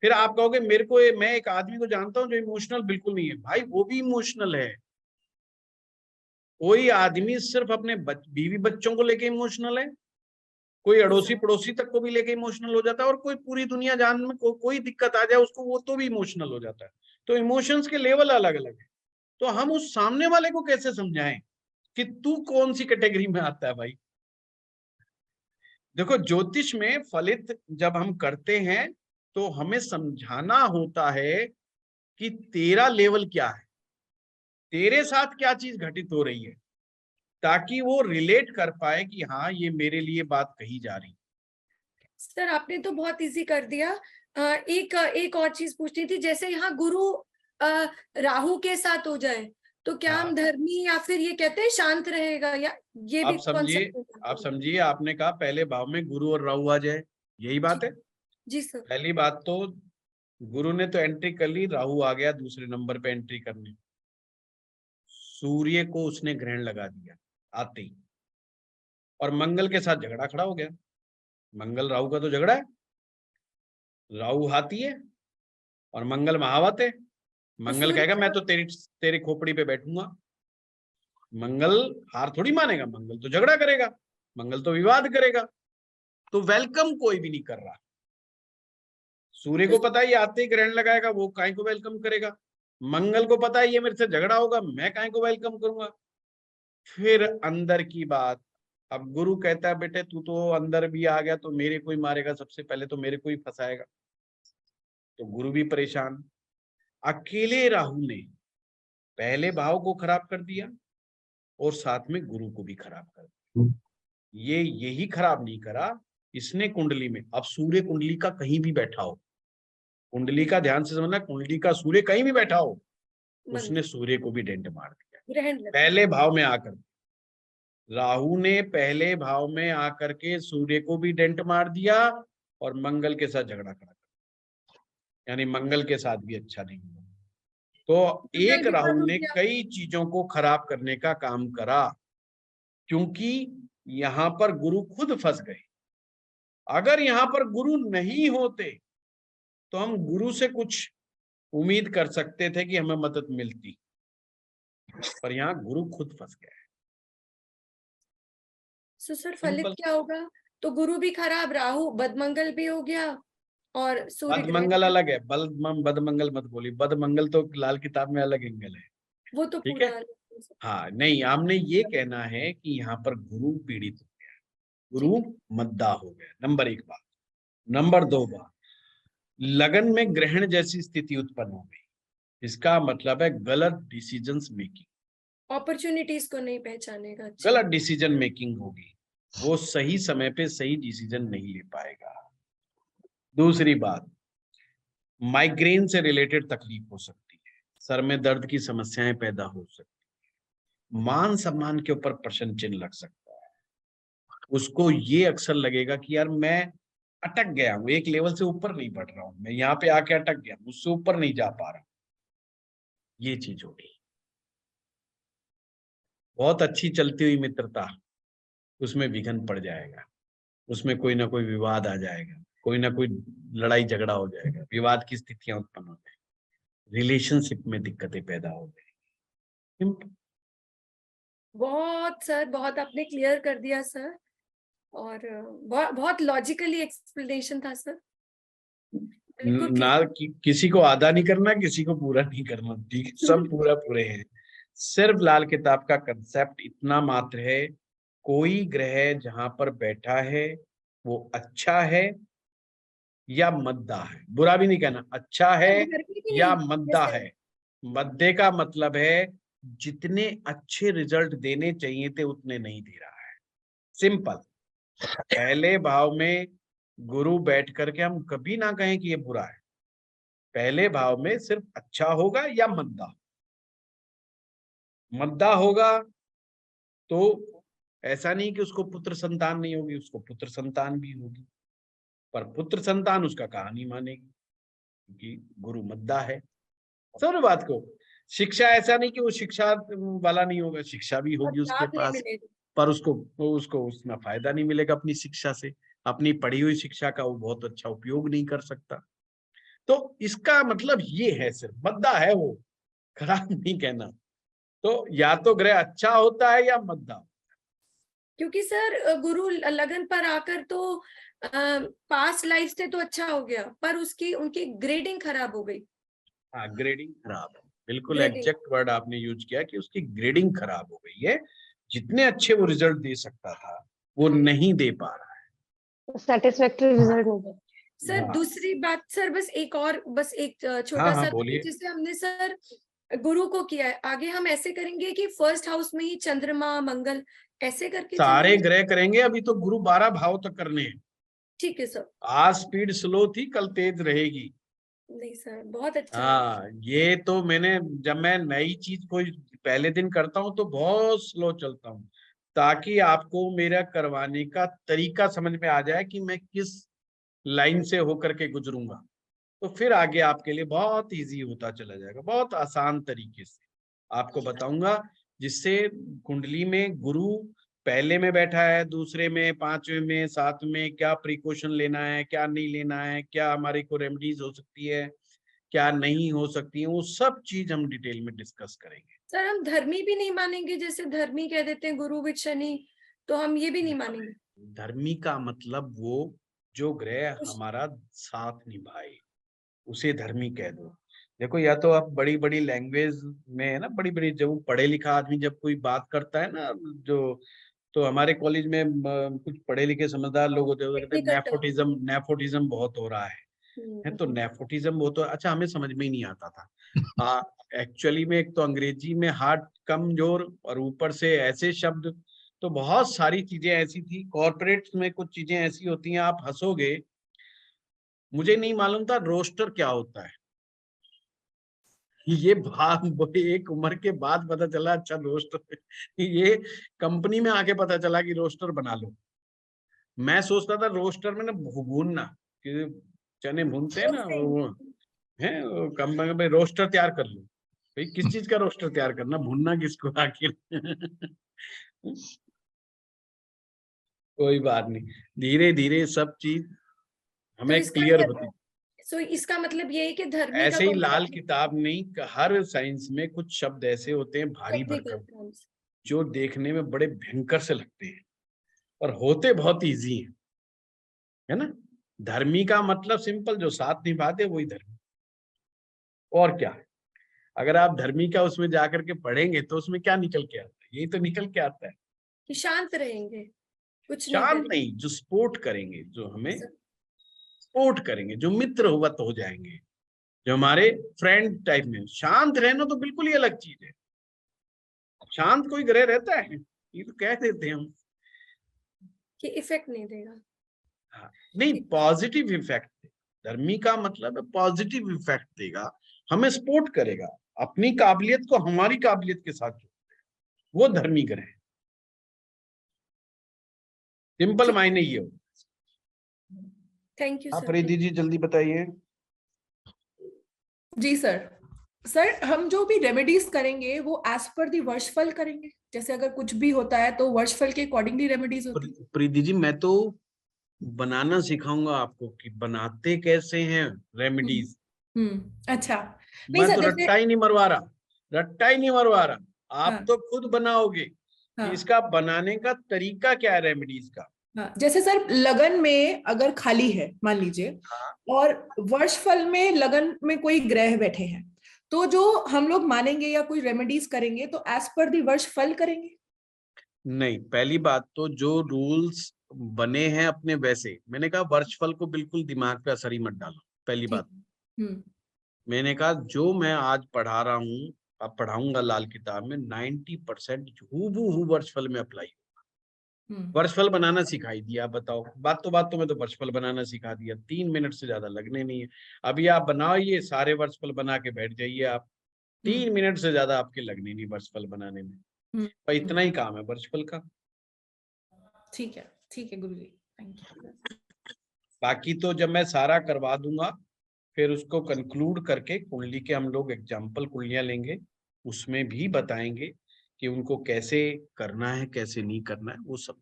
S1: फिर आप कहोगे मेरे को, मैं एक आदमी को जानता हूं जो इमोशनल बिल्कुल नहीं है। भाई वो भी इमोशनल है। कोई आदमी सिर्फ अपने बीवी बच्चों को लेके इमोशनल है, कोई अड़ोसी पड़ोसी तक को भी लेके इमोशनल हो जाता है, और कोई पूरी दुनिया जान में कोई दिक्कत आ जाए उसको, वो तो भी इमोशनल हो जाता है। तो इमोशंस के लेवल अलग अलग है। तो हम उस सामने वाले को कैसे समझाएं कि तू कौन सी कैटेगरी में आता है? भाई देखो, ज्योतिष में फलित जब हम करते हैं तो हमें समझाना होता है कि तेरा लेवल क्या है, तेरे साथ क्या चीज घटित हो रही है, ताकि वो रिलेट कर पाए कि हाँ ये मेरे लिए बात कही जा रही है।
S11: सर आपने तो बहुत इजी कर दिया। एक और चीज पूछनी थी, जैसे यहाँ गुरु राहु के साथ हो जाए तो क्या हम धर्मी या फिर ये कहते हैं शांत रहेगा, या ये भी
S1: आप समझिए, आपने कहा पहले भाव में गुरु और राहु आ जाए, यही बात है।
S11: जी सर।
S1: पहली बात तो गुरु ने तो एंट्री कर ली, राहु आ गया दूसरे नंबर पे एंट्री करने। सूर्य को उसने ग्रहण लगा दिया आते ही, और मंगल के साथ झगड़ा खड़ा हो गया। मंगल राहु का तो झगड़ा है, राहु हाथी है और मंगल महावत है। मंगल कहेगा मैं तो तेरी खोपड़ी पे बैठूंगा। मंगल हार थोड़ी मानेगा, मंगल तो झगड़ा करेगा, मंगल तो विवाद करेगा। तो वेलकम कोई भी नहीं कर रहा। सूर्य को पता है ये आते ही ग्रहण लगाएगा, वो काय को वेलकम करेगा। मंगल को पता है ये मेरे से झगड़ा होगा, मैं काय को वेलकम करूंगा। फिर अंदर की बात, अब गुरु कहता है बेटे तू तो अंदर भी आ गया तो मेरे को ही मारेगा, सबसे पहले तो मेरे को ही फंसाएगा। तो गुरु भी परेशान। अकेले राहु ने पहले भाव को खराब कर दिया और साथ में गुरु को भी खराब कर दिया। ये यही खराब नहीं करा इसने कुंडली में। अब सूर्य कुंडली का कहीं भी बैठा हो, कुंडली का ध्यान से समझना, कुंडली का सूर्य कहीं भी बैठा हो, उसने सूर्य को भी डेंट मार दिया पहले भाव में आकर। राहु ने पहले भाव में आकर के सूर्य को भी डेंट मार दिया और मंगल के साथ झगड़ा करा, यानी मंगल के साथ भी अच्छा नहीं हुआ। तो एक राहु ने कई चीजों को खराब करने का काम करा, क्योंकि यहां पर गुरु खुद फंस गए। अगर यहां पर गुरु नहीं होते तो हम गुरु से कुछ उम्मीद कर सकते थे कि हमें मदद मिलती, पर यहाँ गुरु खुद फंस गया है।
S11: सर फलित क्या होगा? तो गुरु भी खराब, राहु बदमंगल भी हो गया और सूर्य
S1: बदमंगल अलग है, बदमंगल मत बोली। बदमंगल तो लाल किताब में अलग एंगल है,
S11: वो तो
S1: ठीक है। हाँ नहीं, हमने ये कहना है कि यहाँ पर गुरु पीड़ित हो गया, गुरु मद्दा हो गया। नंबर 1 बात। नंबर 2 बात, लगन में ग्रहण जैसी स्थिति उत्पन्न हो गई, इसका मतलब है गलत डिसीजंस मेकिंग,
S11: अपॉर्चुनिटीज को नहीं पहचानेगा,
S1: गलत डिसीजन मेकिंग होगी, वो सही समय पे सही डिसीजन नहीं ले पाएगा। दूसरी बात, माइग्रेन से रिलेटेड तकलीफ हो सकती है, सर में दर्द की समस्याएं पैदा हो सकती है, मान सम्मान के ऊपर प्रश्न चिन्ह लग सकता है। उसको ये अक्सर लगेगा कि यार मैं अटक गया हूं, एक लेवल से ऊपर नहीं बढ़ रहा हूं, मैं यहाँ पे आके अटक गया, मुझसे ऊपर नहीं जा पा रहा। ये चीज होगी। बहुत अच्छी चलती हुई मित्रता, उसमें विघन पड़ जाएगा, उसमें कोई ना कोई विवाद आ जाएगा, कोई ना कोई लड़ाई झगड़ा हो जाएगा, विवाद की स्थितियां उत्पन्न हो जाएगी, रिलेशनशिप में दिक्कतें पैदा हो जाएगी।
S11: बहुत सर, बहुत आपने क्लियर कर दिया सर, और बहुत लॉजिकली एक्सप्लेनेशन था सर।
S1: ना किसी को आधा नहीं करना, किसी को पूरा नहीं करना, ठीक, सब पूरा पूरे हैं। सिर्फ लाल किताब का कंसेप्ट इतना मात्र है, कोई ग्रह जहां पर बैठा है वो अच्छा है या मद्दा है, बुरा भी नहीं कहना, अच्छा है
S11: धर्मी भी
S1: या
S11: नहीं,
S1: मद्दा
S11: जैसे
S1: है। मद्दे का मतलब है जितने अच्छे रिजल्ट देने चाहिए थे उतने नहीं दे रहा है। सिंपल। पहले भाव में गुरु बैठ करके हम कभी ना कहें कि ये बुरा है, पहले भाव में सिर्फ अच्छा होगा या मद्दा। मद्दा होगा तो ऐसा नहीं कि उसको पुत्र संतान नहीं होगी, उसको पुत्र संतान भी होगी, पर पुत्र संतान उसका कहा नहीं मानेगी क्योंकि गुरु मद्दा है। समझ बात को। शिक्षा ऐसा नहीं कि वो शिक्षा वाला नहीं होगा, शिक्षा भी होगी उसके
S11: लाभ नहीं
S1: पास,
S11: मिलेगा।
S1: पर उसको उसमें फायदा नहीं मिलेगा अपनी शिक्षा से, अपनी पढ़ी हुई शिक्षा का वो बहुत अच्छा उपयोग नहीं कर सकता। तो इसका मतलब ये है, सिर्फ मद्दा है वो, खराब नहीं कहना। तो या तो ग्रह अच्छा होता है या मद्दा।
S11: क्योंकि सर गुरु लगन पर आकर तो पास्ट लाइफ से तो अच्छा हो गया, पर उनकी ग्रेडिंग खराब हो गई।
S1: हाँ, ग्रेडिंग खराब है, बिल्कुल
S11: Grading.
S1: एग्जैक्ट वर्ड आपने यूज किया कि उसकी ग्रेडिंग खराब हो गई है। जितने अच्छे वो रिजल्ट दे सकता था वो नहीं दे पा रहा है,
S10: सेटिस्फैक्टरी रिजल्ट नहीं दे।
S11: सर
S1: हाँ।
S11: दूसरी बात सर, बस एक छोटा
S1: हाँ,
S11: सा,
S1: बोलिए।
S11: जिससे हमने सर गुरु को किया है, आगे हम ऐसे करेंगे कि फर्स्ट हाउस में ही चंद्रमा मंगल ऐसे करके
S1: सारे
S11: चलेंगे?
S1: ग्रह करेंगे, अभी तो गुरु 12 भाव तक करने हैं।
S11: ठीक है सर।
S1: आज स्पीड स्लो थी, कल तेज रहेगी।
S11: नहीं सर, बहुत अच्छा है।
S1: हाँ, ये तो जब मैं नई चीज कोई पहले दिन करता हूँ तो बहुत स्लो चलता हूँ, ताकि आपको मेरा करवाने का तरीका समझ में आ जाए कि मैं किस लाइन से होकर के गुजरूंगा, तो फिर आगे आपके लिए बहुत इजी होता चला जाएगा। बहुत आसान तरीके से आपको बताऊंगा, जिससे कुंडली में गुरु पहले में बैठा है, दूसरे में, पांचवें में, सातवें में, क्या प्रिकॉशन लेना है, क्या नहीं लेना है, क्या हमारे को रेमेडीज हो सकती है, क्या नहीं हो सकती है, वो सब चीज हम डिटेल में डिस्कस करेंगे।
S11: सर हम धर्मी भी नहीं मानेंगे, जैसे धर्मी कह देते हैं गुरु विद शनि, तो हम ये भी नहीं मानेंगे?
S1: धर्मी का मतलब वो जो ग्रह हमारा साथ निभाए उसे धर्मी कह दो। देखो, या तो आप बड़ी बड़ी लैंग्वेज में है ना, बड़ी बड़ी, जब पढ़े लिखा आदमी जब कोई बात करता है ना, जो तो हमारे कॉलेज में कुछ पढ़े लिखे समझदार लोग होते हैं, कहते हैं नेपोटिज्म बहुत हो रहा है। तो नेपोटिज्म वो तो अच्छा हमें समझ में ही नहीं आता था। एक्चुअली में एक तो अंग्रेजी में हार्ट कमजोर और ऊपर से ऐसे शब्द, तो बहुत सारी चीजें ऐसी थी। कॉर्पोरेट्स में कुछ चीजें ऐसी होती हैं, आप हंसोगे। मुझे नहीं मालूम था रोस्टर क्या होता है, ये बात एक उम्र के बाद पता चला। अच्छा, रोस्टर, ये कंपनी में आके पता चला कि रोस्टर बना लो। मैं सोचता था रोस्टर में ना भूनना, कि चने भूनते हैं ना, वो है कंपनी में रोस्टर तैयार कर लो। भाई किस चीज का रोस्टर तैयार करना, भूनना किसको आखिर। कोई बात नहीं, धीरे धीरे सब चीज हमें क्लियर होती।
S11: सो इसका मतलब ये है कि धर्मी
S1: ऐसे
S11: का
S1: ही लाल किताब नहीं, हर साइंस में कुछ शब्द ऐसे होते हैं भारी भरकम, जो देखने में बड़े भयंकर से लगते हैं और होते बहुत इजी है ना। धर्मी का मतलब सिंपल, जो साथ निभाते वही धर्मी। और क्या है, अगर आप धर्मी का उसमें जाकर के पढ़ेंगे तो उसमें क्या निकल के आता है, यही तो निकल के आता है
S11: कि शांत रहेंगे, कुछ
S1: शांत नहीं, जो सपोर्ट करेंगे, जो हमें सपोर्ट करेंगे, जो मित्र हुआ तो हो जाएंगे, जो हमारे फ्रेंड टाइप में। शांत रहना तो बिल्कुल ही अलग चीज है। शांत कोई ग्रह रहता है, ये तो कह देते हैं हम
S11: कि इफेक्ट नहीं देगा।
S1: हाँ, नहीं, पॉजिटिव इफेक्ट। धर्मी का मतलब है पॉजिटिव इफेक्ट देगा, हमें सपोर्ट करेगा, अपनी काबिलियत को हमारी काबिलियत के साथ जोड़ेगा, वो धर्मी ग्रह है। सिंपल मायने ये हो।
S11: थैंक यू
S1: आप रिद्धि जी जल्दी बताइए।
S5: जी सर। सर हम जो भी रेमेडीज करेंगे वो एज पर दी वर्षफल करेंगे, जैसे अगर कुछ भी होता है तो वर्षफल के अकॉर्डिंगली रेमेडीज होती है।
S1: प्रीति जी, मैं तो बनाना सिखाऊंगा आपको कि बनाते कैसे हैं रेमेडीज।
S5: अच्छा।
S1: मैं तो रट्टा ही नहीं मरवा रहा, आप तो खुद बनाओगे कि इसका बनाने का तरीका क्या है रेमेडीज का।
S5: जैसे सर लगन में अगर खाली है मान लीजिए, और वर्षफल में लगन में कोई ग्रह बैठे हैं, तो जो हम लोग मानेंगे या कोई रेमेडीज करेंगे तो एज पर दी वर्षफल करेंगे।
S1: नहीं, पहली बात तो जो रूल्स बने हैं अपने वैसे, मैंने कहा वर्षफल को बिल्कुल दिमाग पे असर ही मत डालो, पहली
S5: ठीक।
S1: बात।
S5: हम्म।
S1: मैंने कहा जो मैं आज पढ़ा रहा हूँ, अब पढ़ाऊंगा लाल किताब में 90% हूबहू वर्षफल में अप्लाई।
S5: हम्म।
S1: वर्षफल बनाना सिखाई दिया, आप बताओ, बात तो मैं तो वर्षफल बनाना सिखा दिया, 3 मिनट से ज्यादा लगने नहीं है। अभी आप बनाइए, सारे वर्षफल बना के बैठ जाइए आप, 3 मिनट से ज्यादा आपके लगने नहीं वर्षफल बनाने में, पर इतना ही काम है वर्षफल का।
S5: ठीक है गुरुजी, थैंक यू।
S1: बाकी तो जब मैं सारा करवा दूंगा, फिर उसको कंक्लूड करके कुंडली के हम लोग एग्जाम्पल कुंडलियां लेंगे, उसमें भी बताएंगे कि उनको कैसे करना है, कैसे नहीं करना है, वो सब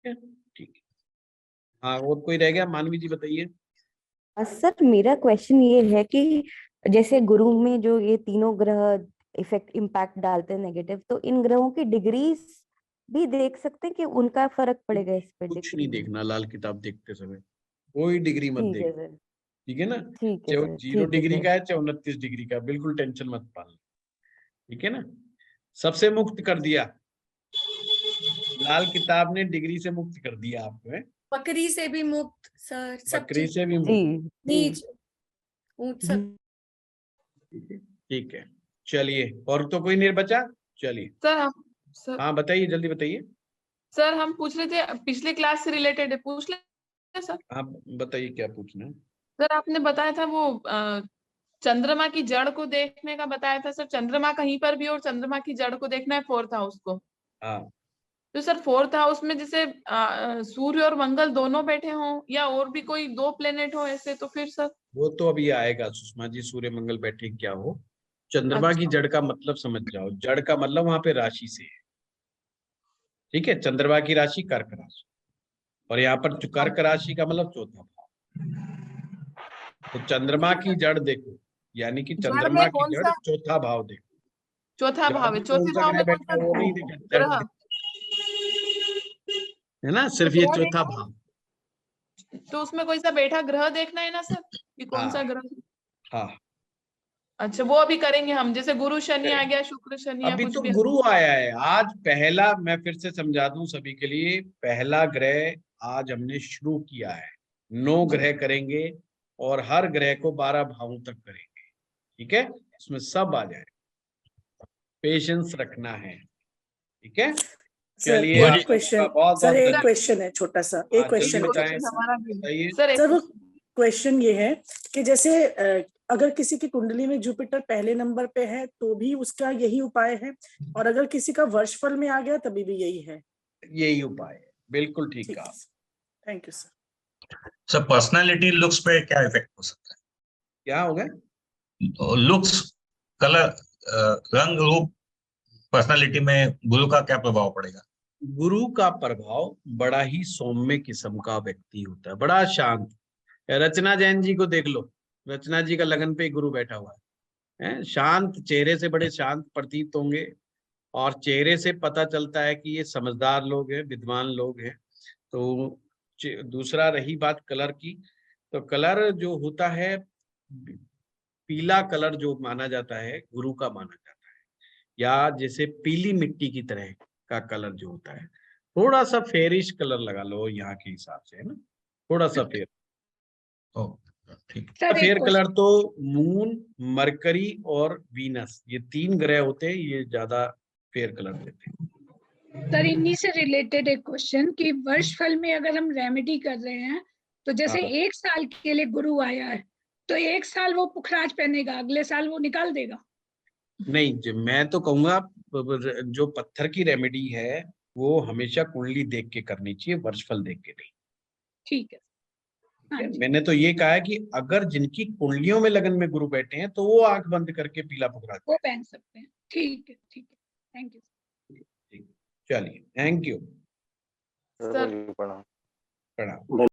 S1: देखेंगे। ठीक है, हाँ, और कोई रह गया? मानवी जी बताइए।
S8: सर मेरा क्वेश्चन ये है कि जैसे गुरु में जो ये तीनों ग्रह इफेक्ट इम्पैक्ट डालते हैं नेगेटिव, तो इन ग्रहों की डिग्रीज भी देख सकते हैं कि उनका फर्क पड़ेगा इस पे
S1: कुछ
S8: डिग्री
S1: नहीं
S8: में?
S1: देखना लाल किताब देखते समय, कोई डिग्री मत
S8: ठीक
S1: देख,
S8: है सर।
S1: ठीक है ना?
S8: ठीक है
S1: चाहे वो
S8: सर।
S1: 0
S8: ठीक है
S1: डिग्री
S8: सर।
S1: का है, चाहे 29 डिग्री का, बिल्कुल टेंशन मत पालना, ठीक है ना? सबसे मुक्त कर दिया, लाल किताब ने डिग्री से मुक्त कर दिया आपको, है?
S11: बकरी से भी मुक्त सर, सब
S1: बकरी
S11: चीज,
S1: से भी
S8: जी
S1: मुक्त,
S11: नीच ऊंट सब।
S1: ठीक है, चलिए, और तो कोई नहीं बचा, चलिए।
S12: सर
S1: हाँ बताइए, जल्दी बताइए।
S12: सर हम पूछ रहे थे, पिछले क्लास से रिलेटेड है, पूछ ले सर।
S1: आप बताइए क्या पूछना है।
S12: सर आपने बताया था वो चंद्रमा की जड़ को देखने का बताया था सर, चंद्रमा कहीं पर भी और चंद्रमा की जड़ को देखना है 4th हाउस को।
S1: हाँ,
S12: तो सर 4th हाउस में जैसे सूर्य और मंगल दोनों बैठे हों या और भी कोई 2 प्लेनेट हो ऐसे, तो फिर सर
S1: वो तो अभी आएगा सुषमा जी, सूर्य मंगल बैठे क्या हो। चंद्रमा की जड़ का मतलब समझ जाओ, जड़ का मतलब वहां पे राशि से है, ठीक है? चंद्रमा की राशि कर्क राशि, और यहाँ पर कर्क राशि का मतलब चौथा भाव। तो चंद्रमा की जड़ देखो, यानी कि
S12: जड़
S1: चंद्रमा
S12: में
S1: की
S12: कौन
S1: जड़
S12: सा
S1: चौथा भाव देखो,
S12: चौथा
S1: जड़
S12: भाव है?
S1: में कौन
S12: चौथे
S1: सा
S12: भाव
S1: ग्रह
S12: में कौन
S1: बैठा
S12: सा
S1: है वो नहीं देखा,
S12: ग्रह?
S1: है ना,
S12: तो
S1: सिर्फ ये
S12: वो
S1: चौथा
S12: देखना,
S1: भाव।
S12: तो उसमें कोई सा बैठा ग्रह देखना है ना सर, कि कौन सा
S1: हाँ
S12: ग्रह?
S1: हाँ,
S12: अच्छा, वो अभी करेंगे हम, जैसे गुरु शनि आ गया, शुक्र शनि या
S1: अभी
S12: कुछ
S1: तो
S12: भी।
S1: गुरु आया है आज पहला, मैं फिर से समझा दूं सभी के लिए, पहला ग्रह आज हमने शुरू किया है, 9 ग्रह करेंगे और हर ग्रह को 12 भावों तक करेंगे, ठीक है? इसमें सब आ जाए, पेशेंस रखना है, ठीक है?
S7: सर
S1: चलिए,
S7: एक
S1: आप सबका
S7: क्वेश्चन,
S1: बहुत
S7: सर
S1: बहुत
S7: एक
S1: धन्यवाद।
S7: क्वेश्चन है छोटा सा, एक
S1: हाँ, जल्दी
S7: क्वेश्चन है
S1: बताएं,
S7: छोटा सा।
S12: हमारा भी
S1: बताइए।
S12: सर
S7: सर वो क्वेश्चन ये है कि जैसे अगर किसी की कुंडली में जुपिटर पहले नंबर पे है तो भी उसका यही उपाय है, और अगर किसी का वर्षफल में आ गया तभी भी यही है?
S1: यही उपाय है, बिल्कुल ठीक
S7: ठीक
S1: कहा।
S7: है, thank you sir.
S9: Sir personality looks पे क्या इफेक्ट हो सकता
S1: क्या हो गया?
S9: है? लुक्स, कलर, रंग रूप, पर्सनालिटी में गुरु का क्या प्रभाव पड़ेगा?
S1: गुरु का प्रभाव बड़ा ही सौम्य किस्म का व्यक्ति होता है, बड़ा शांत। रचना जैन जी को देख लो, रचना जी का लगन पे ही गुरु बैठा हुआ है, शांत चेहरे से, बड़े शांत प्रतीत होंगे, और चेहरे से पता चलता है कि ये समझदार लोग हैं, विद्वान लोग हैं। तो दूसरा रही बात कलर की, तो कलर जो होता है, पीला कलर जो माना जाता है, गुरु का माना जाता है, या जैसे पीली मिट्टी की तरह का कलर जो होता है, थोड़ा सा फेरिश कलर लगा लो यहाँ के हिसाब से, है ना, थोड़ा सा फेर।
S9: ठीक।
S3: सर एक
S1: फेयर कलर
S3: क्वेश्चन,
S1: तो मून, मरकरी और वीनस, ये 3 ग्रह होते हैं, ये ज्यादा फेयर कलर देते हैं।
S3: सर इन्हीं से रिलेटेड एक क्वेश्चन कि वर्षफल में अगर हम रेमेडी कर रहे हैं तो जैसे
S1: हाँ।
S3: 1 साल के लिए गुरु आया है तो 1 साल वो पुखराज पहनेगा, अगले साल वो निकाल देगा?
S1: नहीं, मैं तो कहूंगा जो पत्थर की रेमेडी है वो हमेशा कुंडली देख के करनी चाहिए, वर्षफल देख के नहीं।
S3: ठीक है। हाँ जी,
S1: मैंने तो ये कहा है कि अगर जिनकी कुंडलियों में लगन में गुरु बैठे हैं तो वो आंख बंद करके पीला पुखराज
S3: वो पहन सकते हैं। ठीक है, ठीक है, थैंक यू।
S1: चलिए, थैंक यू,
S12: सर
S1: प्रणाम।